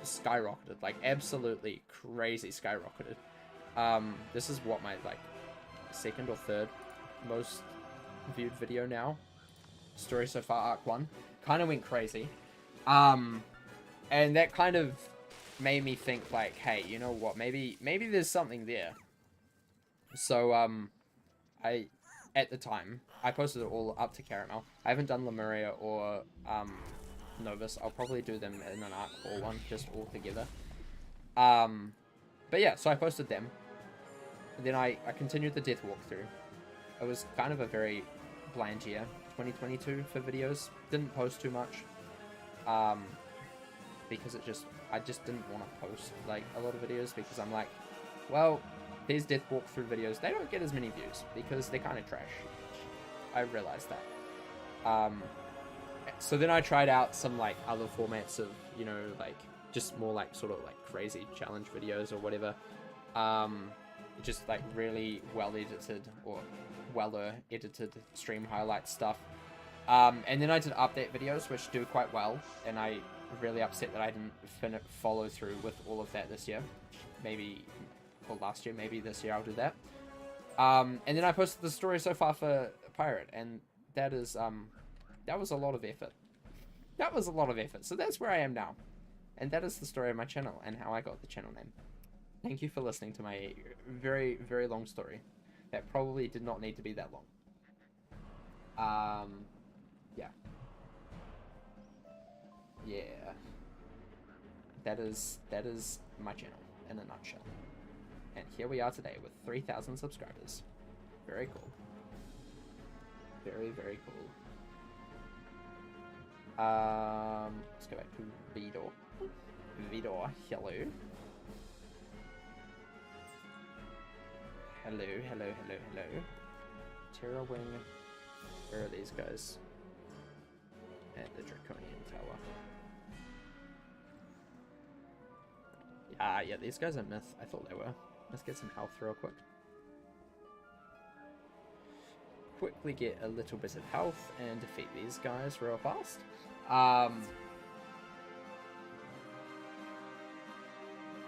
skyrocketed, like absolutely crazy skyrocketed. This is what my like second or third most viewed video now. Story so far, Arc 1 kind of went crazy, and that kind of made me think like, hey, you know what, maybe there's something there. So I at the time I posted it all up to Caramel. I haven't done Lemuria or Novus. I'll probably do them in an Arc 4 one, just all together. But yeah, so I posted them. And then I continued the Death walkthrough. It was kind of a very bland year, 2022, for videos. Didn't post too much. Because I just didn't want to post like a lot of videos, because I'm like, well, these Death walkthrough videos, they don't get as many views because they're kind of trash. I realized that. So then I tried out some like other formats of, you know, like just more like sort of like crazy challenge videos or whatever. Just like really well edited or edited stream highlight stuff. And then I did update videos, which do quite well, and I really upset that I didn't follow through with all of that this year. Maybe, or last year, maybe this year I'll do that. And then I posted the story so far for Pirate, and that is that was a lot of effort. So that's where I am now. And that is the story of my channel and how I got the channel name. Thank you for listening to my very, very long story. That probably did not need to be that long. Yeah. Yeah. That is my channel in a nutshell. And here we are today with 3,000 subscribers. Very cool. Very, very cool. Let's go back to Vidor. Vidor, hello. Hello, hello, hello, hello. Terra Wing. Where are these guys? At the Draconian Tower. Yeah, these guys are myth. I thought they were. Let's get some health real quick. Quickly get a little bit of health and defeat these guys real fast. I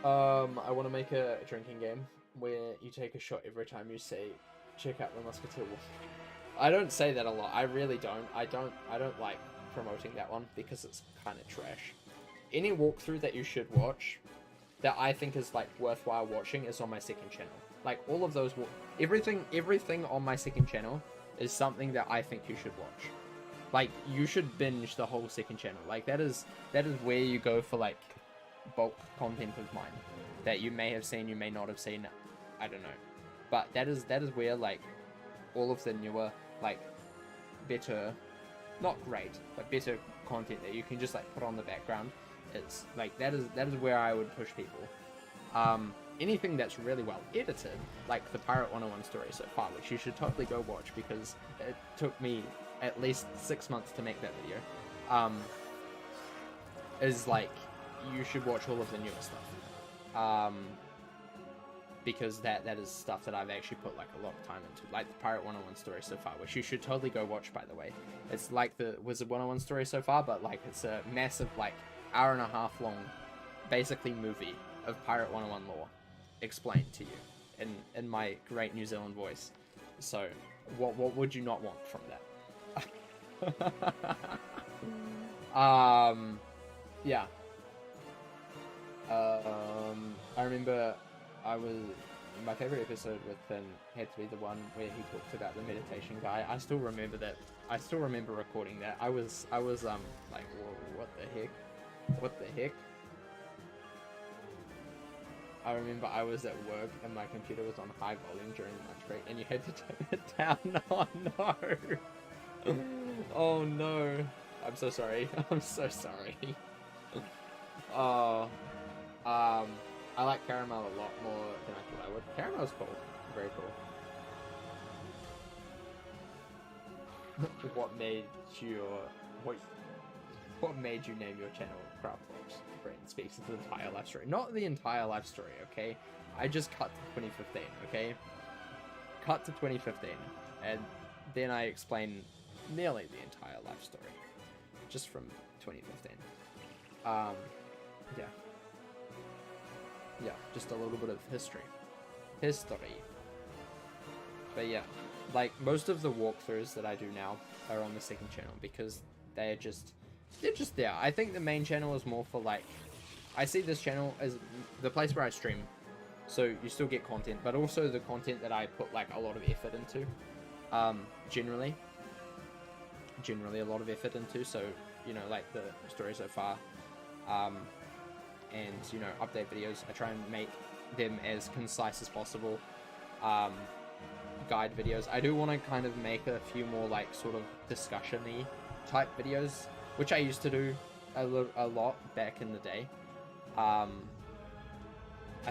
want to make a drinking game where you take a shot every time you say, check out the Musketeer Wolf. I don't say that a lot. I really don't. I don't like promoting that one because it's kind of trash. Any walkthrough that you should watch that I think is like worthwhile watching is on my second channel. Like all of those, everything on my second channel is something that I think you should watch. Like you should binge the whole second channel. Like that is where you go for like bulk content of mine that you may have seen, you may not have seen. I don't know, but that is where like all of the newer, like better, not great, but better content that you can just like put on the background. It's like that is where I would push people. Anything that's really well edited, like the Pirate 101 story so far, which you should totally go watch because it took me at least 6 months to make that video, is like you should watch all of the newer stuff. Because that is stuff that I've actually put like a lot of time into, like the Pirate 101 story so far, which you should totally go watch, by the way. It's like the Wizard 101 story so far, but like it's a massive like hour-and-a-half long basically movie of Pirate 101 lore explained to you in my great New Zealand voice. So what would you not want from that? Yeah. I remember my favorite episode with him had to be the one where he talked about the meditation guy. I still remember that. I still remember recording that. I was like, whoa, what the heck? What the heck? I remember I was at work and my computer was on high volume during lunch break and you had to turn it down. Oh no. Oh no. I'm so sorry. I'm so sorry. Oh. I like Caramel a lot more than I thought I would. Caramel's cool. Very cool. What made you name your channel CraftBox? Brent speaks to the entire life story. Not the entire life story, okay? I just cut to 2015, okay? Cut to 2015. And then I explain nearly the entire life story. Just from 2015. Yeah. Yeah, just a little bit of history. But yeah, like most of the walkthroughs that I do now are on the second channel because they're just there. I think the main channel is more for like, I see this channel as the place where I stream, so you still get content, but also the content that I put like a lot of effort into, generally a lot of effort into. So you know, like the story so far, and you know, update videos. I try and make them as concise as possible. Guide videos. I do want to kind of make a few more like sort of discussion-y type videos, which I used to do a lot back in the day. I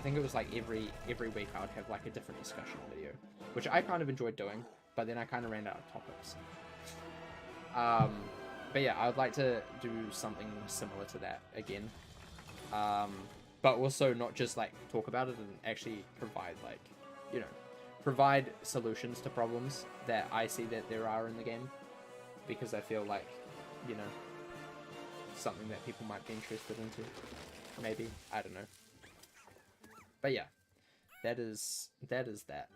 think it was like every week I would have like a different discussion video, which I kind of enjoyed doing, but then I kind of ran out of topics. But yeah, I would like to do something similar to that again. But also not just like talk about it and actually provide like, you know, provide solutions to problems that I see that there are in the game, because I feel like, you know, something that people might be interested into, maybe, I don't know. But yeah, that is that.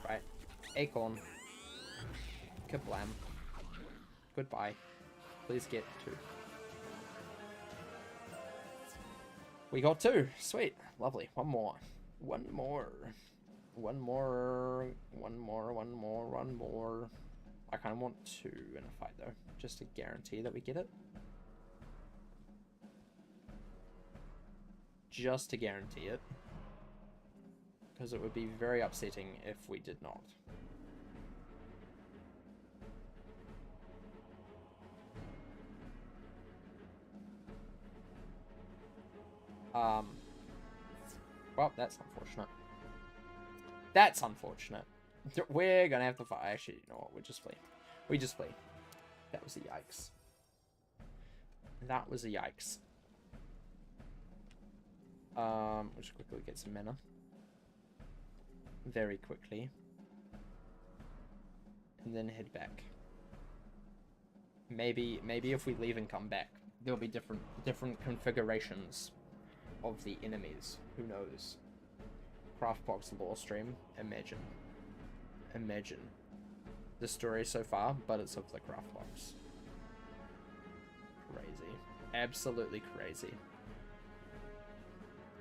Right, Acorn, kablam, goodbye. Please get 2. We got 2. Sweet. Lovely. One more. One more. One more. One more. One more. One more. I kind of want 2 in a fight, though. Just to guarantee that we get it. Just to guarantee it. Because it would be very upsetting if we did not. Well, that's unfortunate. That's unfortunate. We're gonna have to fight. Actually, you know what? We'll just flee. We just flee. That was a yikes. That was a yikes. We'll just quickly get some mana. Very quickly. And then head back. Maybe if we leave and come back, there'll be different configurations of the enemies. Who knows? CraftBox lore stream. Imagine. Imagine. The story so far, but it's of the CraftBox. Crazy. Absolutely crazy.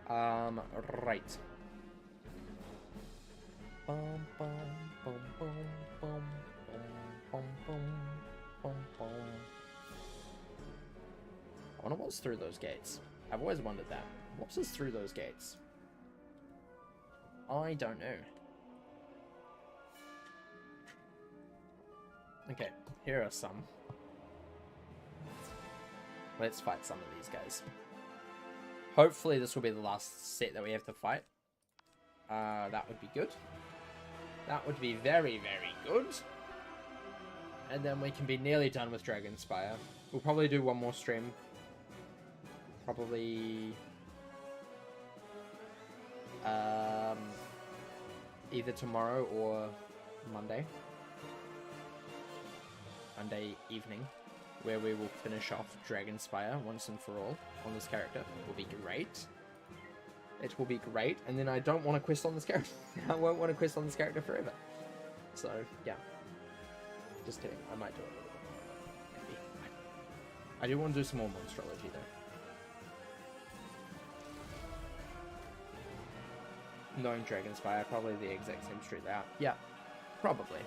Right. Bum, bum, bum, bum, bum, bum, bum, bum, bum. I wonder what's through those gates. I've always wondered that. What's through those gates? I don't know. Okay, here are some. Let's fight some of these guys. Hopefully this will be the last set that we have to fight. That would be good. That would be very, very good. And then we can be nearly done with Dragonspyre. We'll probably do one more stream. Probably... either tomorrow or Monday. Monday evening. Where we will finish off Dragonspyre once and for all on this character. It will be great. It will be great. And then I don't want to quest on this character. I won't want to quest on this character forever. So, yeah. Just kidding. I might do it a little bit more. Maybe. I do want to do some more monstrology, though. Knowing Dragonspyre, probably the exact same street layout. Yeah, probably.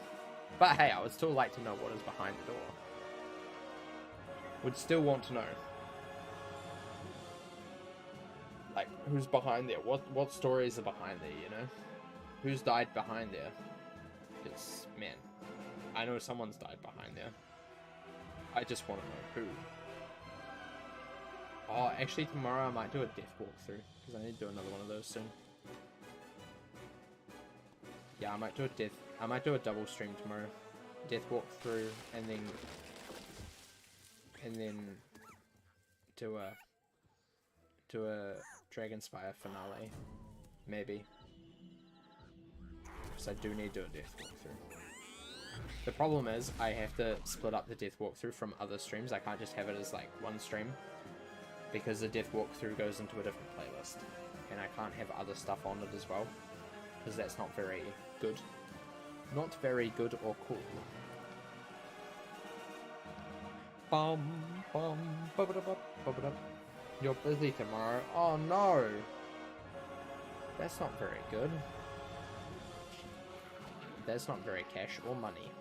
But hey, I would still like to know what is behind the door. Would still want to know. Like, who's behind there? What stories are behind there, you know? Who's died behind there? Because, man, I know someone's died behind there. I just want to know who. Oh, actually tomorrow I might do a death walkthrough, because I need to do another one of those soon. Yeah, I might do a double stream tomorrow. Death walkthrough, and then do a Dragonspyre finale, maybe. Because I do need to do a death walkthrough. The problem is I have to split up the death walkthrough from other streams. I can't just have it as like one stream, because the death walkthrough goes into a different playlist, and I can't have other stuff on it as well, because that's not very good. Not very good or cool. Bum, bum, bubba-da-bub, bubba-da. You're busy tomorrow. Oh no! That's not very good. That's not very cash or money.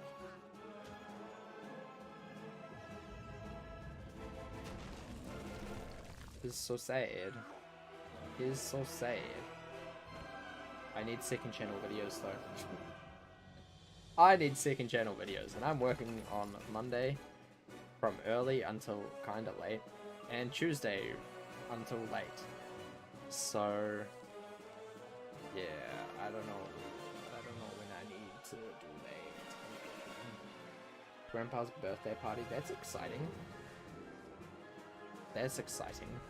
It's so sad. It's so sad. I need second channel videos though. I need second channel videos, and I'm working on Monday from early until kinda late, and Tuesday until late. So yeah, I don't know when I need to do that. Grandpa's birthday party, that's exciting. That's exciting.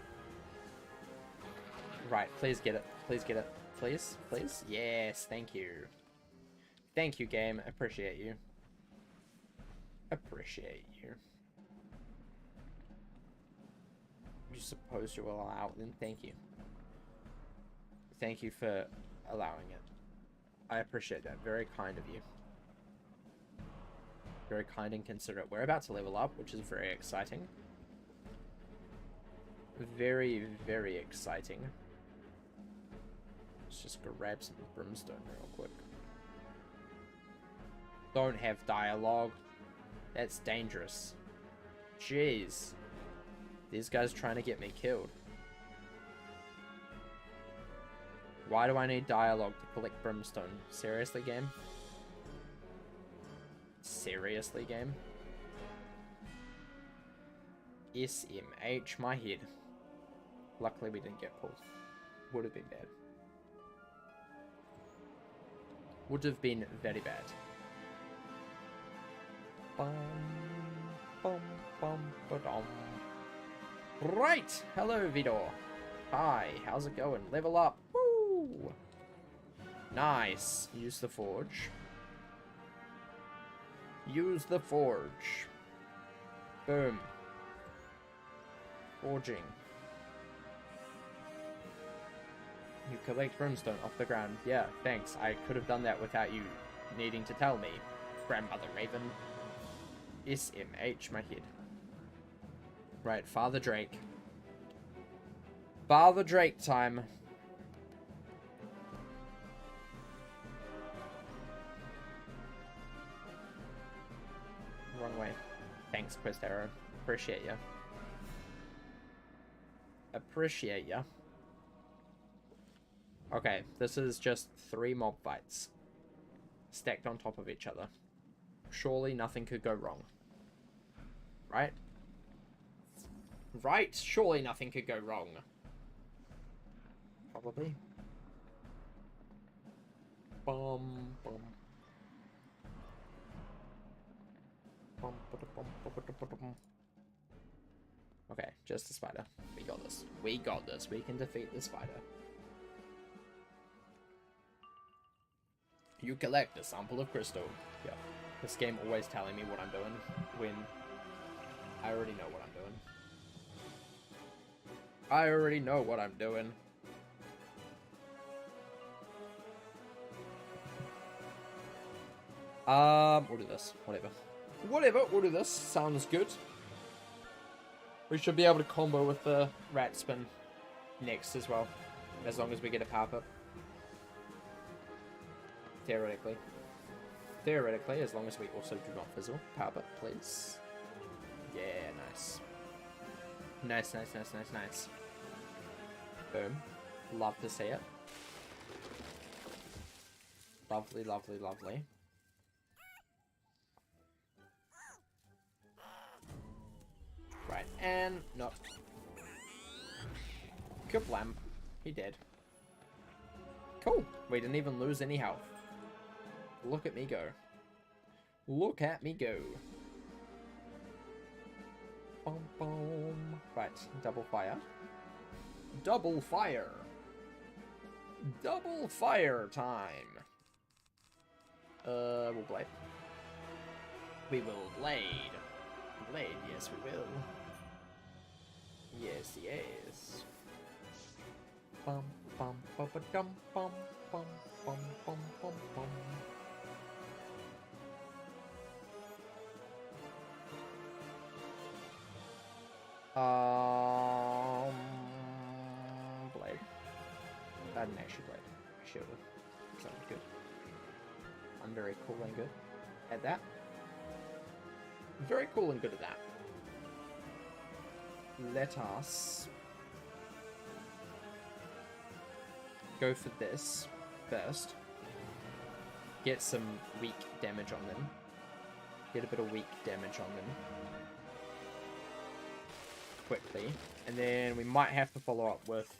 Right, please get it. Please get it. Please? Please? Yes, thank you. Thank you, game. Appreciate you. Appreciate you. You suppose you will allow it, then thank you. Thank you for allowing it. I appreciate that. Very kind of you. Very kind and considerate. We're about to level up, which is very exciting. Very, very exciting. Let's just grab some brimstone real quick. Don't have dialogue. That's dangerous. Jeez. These guys trying to get me killed. Why do I need dialogue to collect brimstone? Seriously, game? Seriously, game? SMH, my head. Luckily we didn't get pulled. Would have been bad. Would have been very bad. Bum, bum, bum, ba-dum. Right! Hello, Vidor. Hi, how's it going? Level up. Woo! Nice. Use the forge. Use the forge. Boom. Forging. You collect brimstone off the ground. Yeah, thanks. I could have done that without you needing to tell me. Grandmother Raven. SMH, my head. Right, Father Drake. Father Drake time. Wrong way. Thanks, Quest Arrow. Appreciate ya. Appreciate ya. Okay, this is just 3 mob fights. Stacked on top of each other. Surely nothing could go wrong. Right? Right? Surely nothing could go wrong. Probably. Bum, bum. Bum, ba-da-bum, ba-da-bum. Okay, just a spider. We got this. We got this. We can defeat the spider. You collect a sample of crystal. Yeah. This game always telling me what I'm doing when I already know what I'm doing. I already know what I'm doing. We'll do this. Whatever. Whatever, we'll do this. Sounds good. We should be able to combo with the rat spin next as well. As long as we get a power up. Theoretically. Theoretically, as long as we also do not fizzle. Power up, please. Yeah, nice. Nice, nice, nice, nice, nice. Boom. Love to see it. Lovely, lovely, lovely. Right, and... no. Kablam. He dead. Cool. We didn't even lose any health. Look at me go. Look at me go. Boom, boom. Right, double fire. Double fire. Double fire time. We'll blade. We will blade. Blade, yes we will. Yes, yes. Bum, bum, bum, dum, bum, bum, bum, bum, bum, bum. Blade. I didn't actually blade. I should have. Sounded good. I'm very cool and good at that. Very cool and good at that. Let us go for this first. Get some weak damage on them. Get a bit of weak damage on them. Quickly. And then we might have to follow up with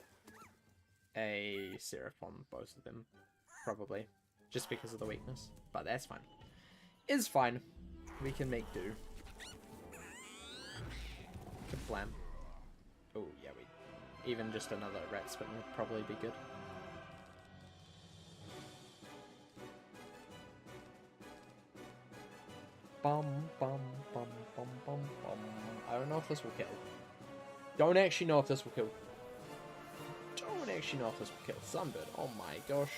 a Seraph on both of them. Probably. Just because of the weakness. But that's fine. It's fine. We can make do. Kablam. Oh, yeah, even just another rat spin would probably be good. Bum, bum, bum, bum, bum, bum. I don't know if this will kill. Don't actually know if this will kill. Don't actually know if this will kill. Sunbird. Oh my gosh.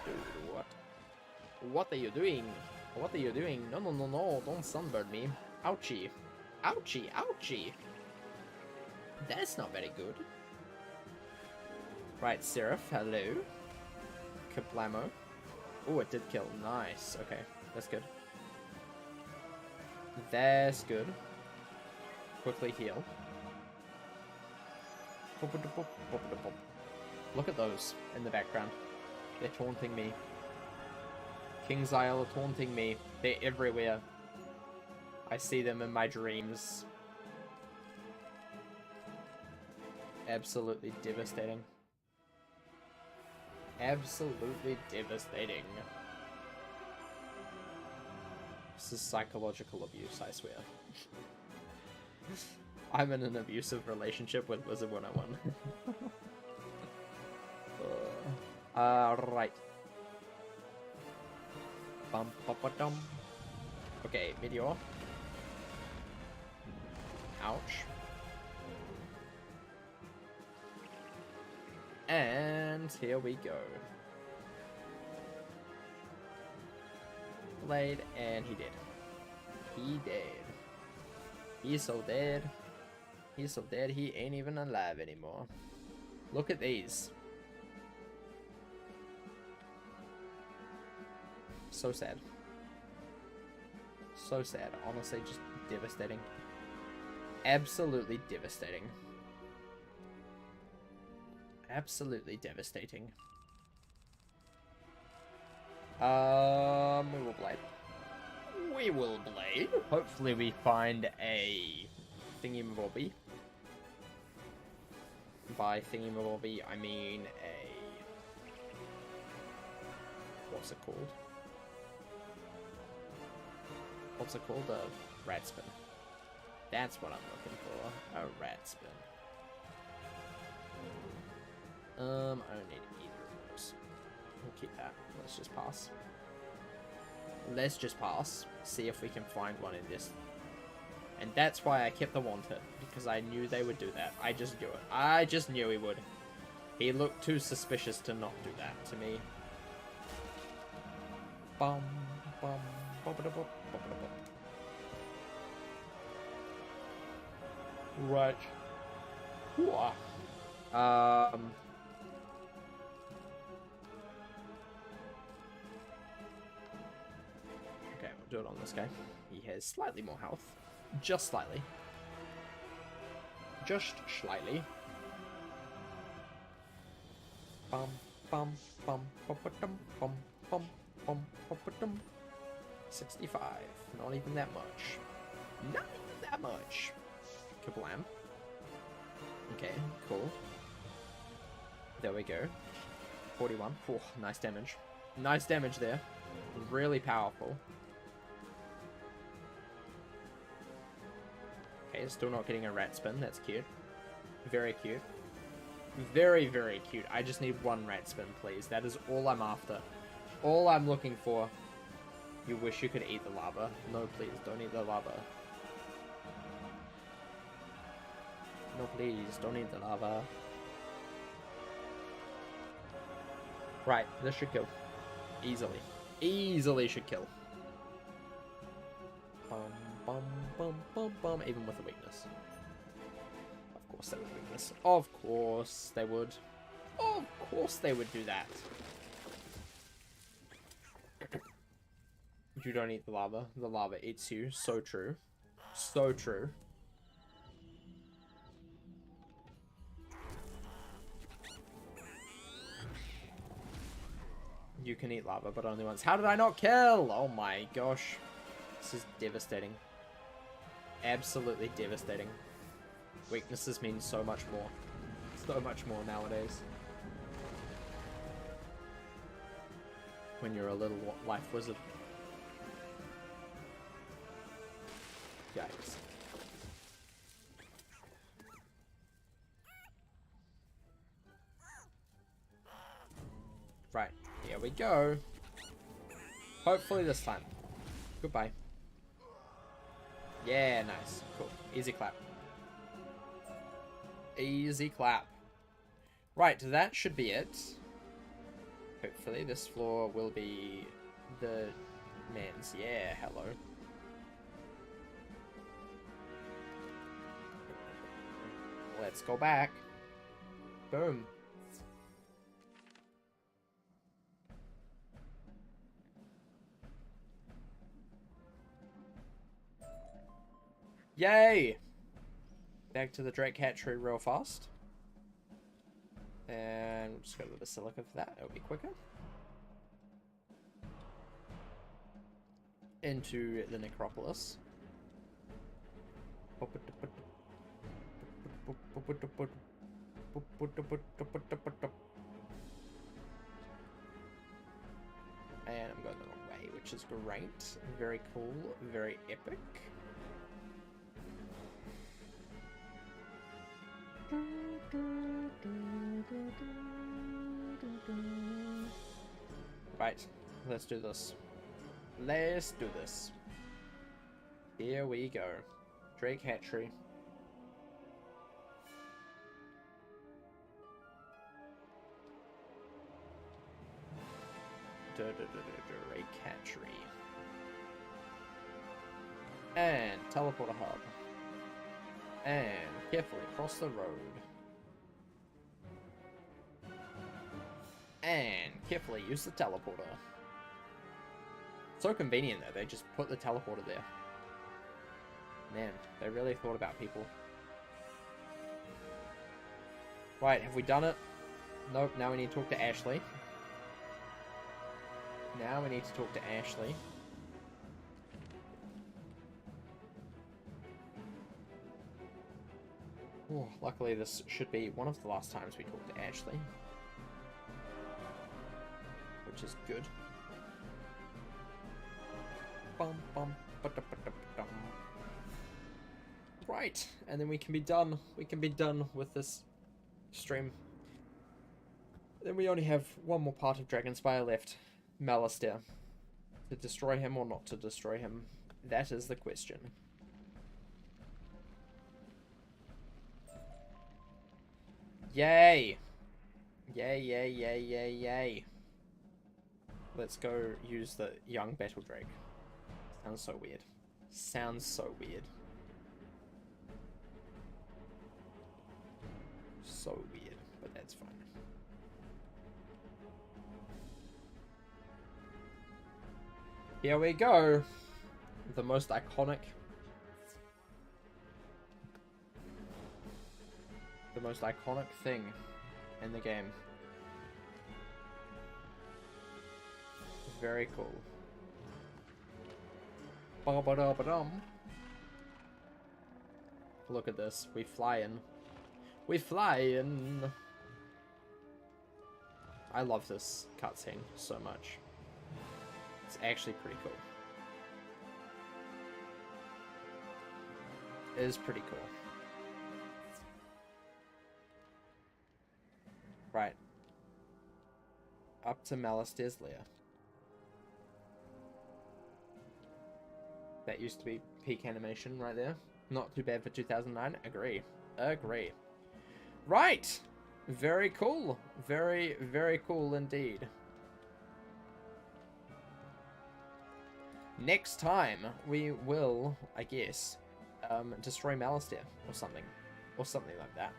Dude, what? What are you doing? What are you doing? No, no, no, no. Don't sunburn me. Ouchie. Ouchie, ouchie. That's not very good. Right, Seraph, hello. Kablamo. Oh, it did kill. Nice. Okay, that's good. That's good. Quickly heal. Look at those in the background. They're taunting me. King's Isle are taunting me. They're everywhere. I see them in my dreams. Absolutely devastating. Absolutely devastating. This is psychological abuse, I swear. I'm in an abusive relationship with Wizard 101. Right. Bum, ba, ba, dum. Okay, Meteor. Ouch. And here we go. Blade, and he did. He dead. He's so dead. He's so dead, he ain't even alive anymore. Look at these. So sad. So sad. Honestly, just devastating. Absolutely devastating. Absolutely devastating. We will blade. We will blade. Hopefully we find a thingy-mabobby. By thingy-mabobby, I mean a... What's it called? What's it called? A rat spin. That's what I'm looking for. A rat spin. I don't need either of those. We'll keep that. Let's just pass. Let's just pass. See if we can find one in this. And that's why I kept the wanted. Because I knew they would do that. I just knew it. I just knew he would. He looked too suspicious to not do that to me. Bum, bum, bum, bum, bum, bum, bum. Right. Whoa. Okay, we'll do it on this guy. He has slightly more health. Just slightly. Just slightly. Bum, bum, bum, bum, bum, bum, bum, bum, bum, bum. 65. Not even that much. Not even that much. Kablam. Okay, cool. There we go. 41. Oh, nice damage. Nice damage there. Really powerful. Okay, still not getting a rat spin. That's cute. Very cute. Very, very cute. I just need one rat spin, please. That is all I'm after. All I'm looking for. You wish you could eat the lava. No, please, don't eat the lava. No, please, don't eat the lava. Right, this should kill. Easily. Easily should kill. Bum, bum, bum, bum, bum. Even with a weakness. Of course they would weakness. Of course they would. Of course they would do that. You don't eat the lava. The lava eats you. So true. So true. You can eat lava, but only once. How did I not kill? Oh my gosh. This is devastating. Absolutely devastating. Weaknesses mean so much more. So much more nowadays. When you're a little life wizard. Yikes. Right, here we go. Hopefully this time. Goodbye. Yeah, nice. Cool. Easy clap. Easy clap. Right, that should be it. Hopefully this floor will be the Mans. Yeah, hello. Let's go back. Boom. Yay! Back to the Drake hatchery real fast. And we'll just go to the Basilica for that. It'll be quicker. Into the Necropolis. And I'm going the wrong way, which is great. Very cool. Very epic. Right, let's do this. Let's do this. Here we go. Drake hatchery. Drake hatchery. And teleporter hub. And carefully cross the road. And carefully use the teleporter. So convenient though, they just put the teleporter there. Man, they really thought about people. Right, have we done it? Nope, now we need to talk to Ashley. Now we need to talk to Ashley. Oh, luckily this should be one of the last times we talk to Ashley. Which is good. Bum, bum, ba-da-ba-da-ba-dum. Right, and then we can be done. We can be done with this stream. Then we only have one more part of Dragonspyre left. Malistaire. To destroy him or not to destroy him? That is the question. Yay! Yay, yay, yay, yay, yay. Let's go use the young battle drake. Sounds so weird. Sounds so weird. So weird, but that's fine. Here we go. The most iconic. The most iconic thing in the game. Very cool. Ba-ba-da-ba-dum. Look at this. We fly in. We fly in. I love this cutscene so much. It's actually pretty cool. It is pretty cool. Right. Up to Malistaire's lair. That used to be peak animation right there. Not too bad for 2009. Agree. Agree. Right! Very cool. Very, very cool indeed. Next time, we will, I guess, destroy Malistaire or something. Or something like that.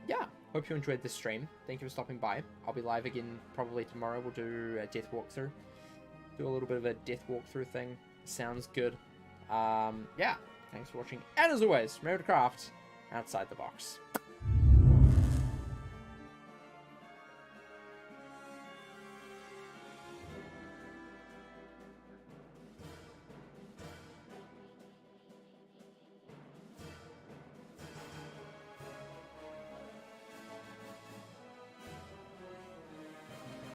Yeah. Hope you enjoyed this stream. Thank you for stopping by. I'll be live again probably tomorrow. We'll do a death walkthrough. Do a little bit of a death walkthrough thing. Sounds good. Yeah. Thanks for watching. And as always, remember to craft outside the box.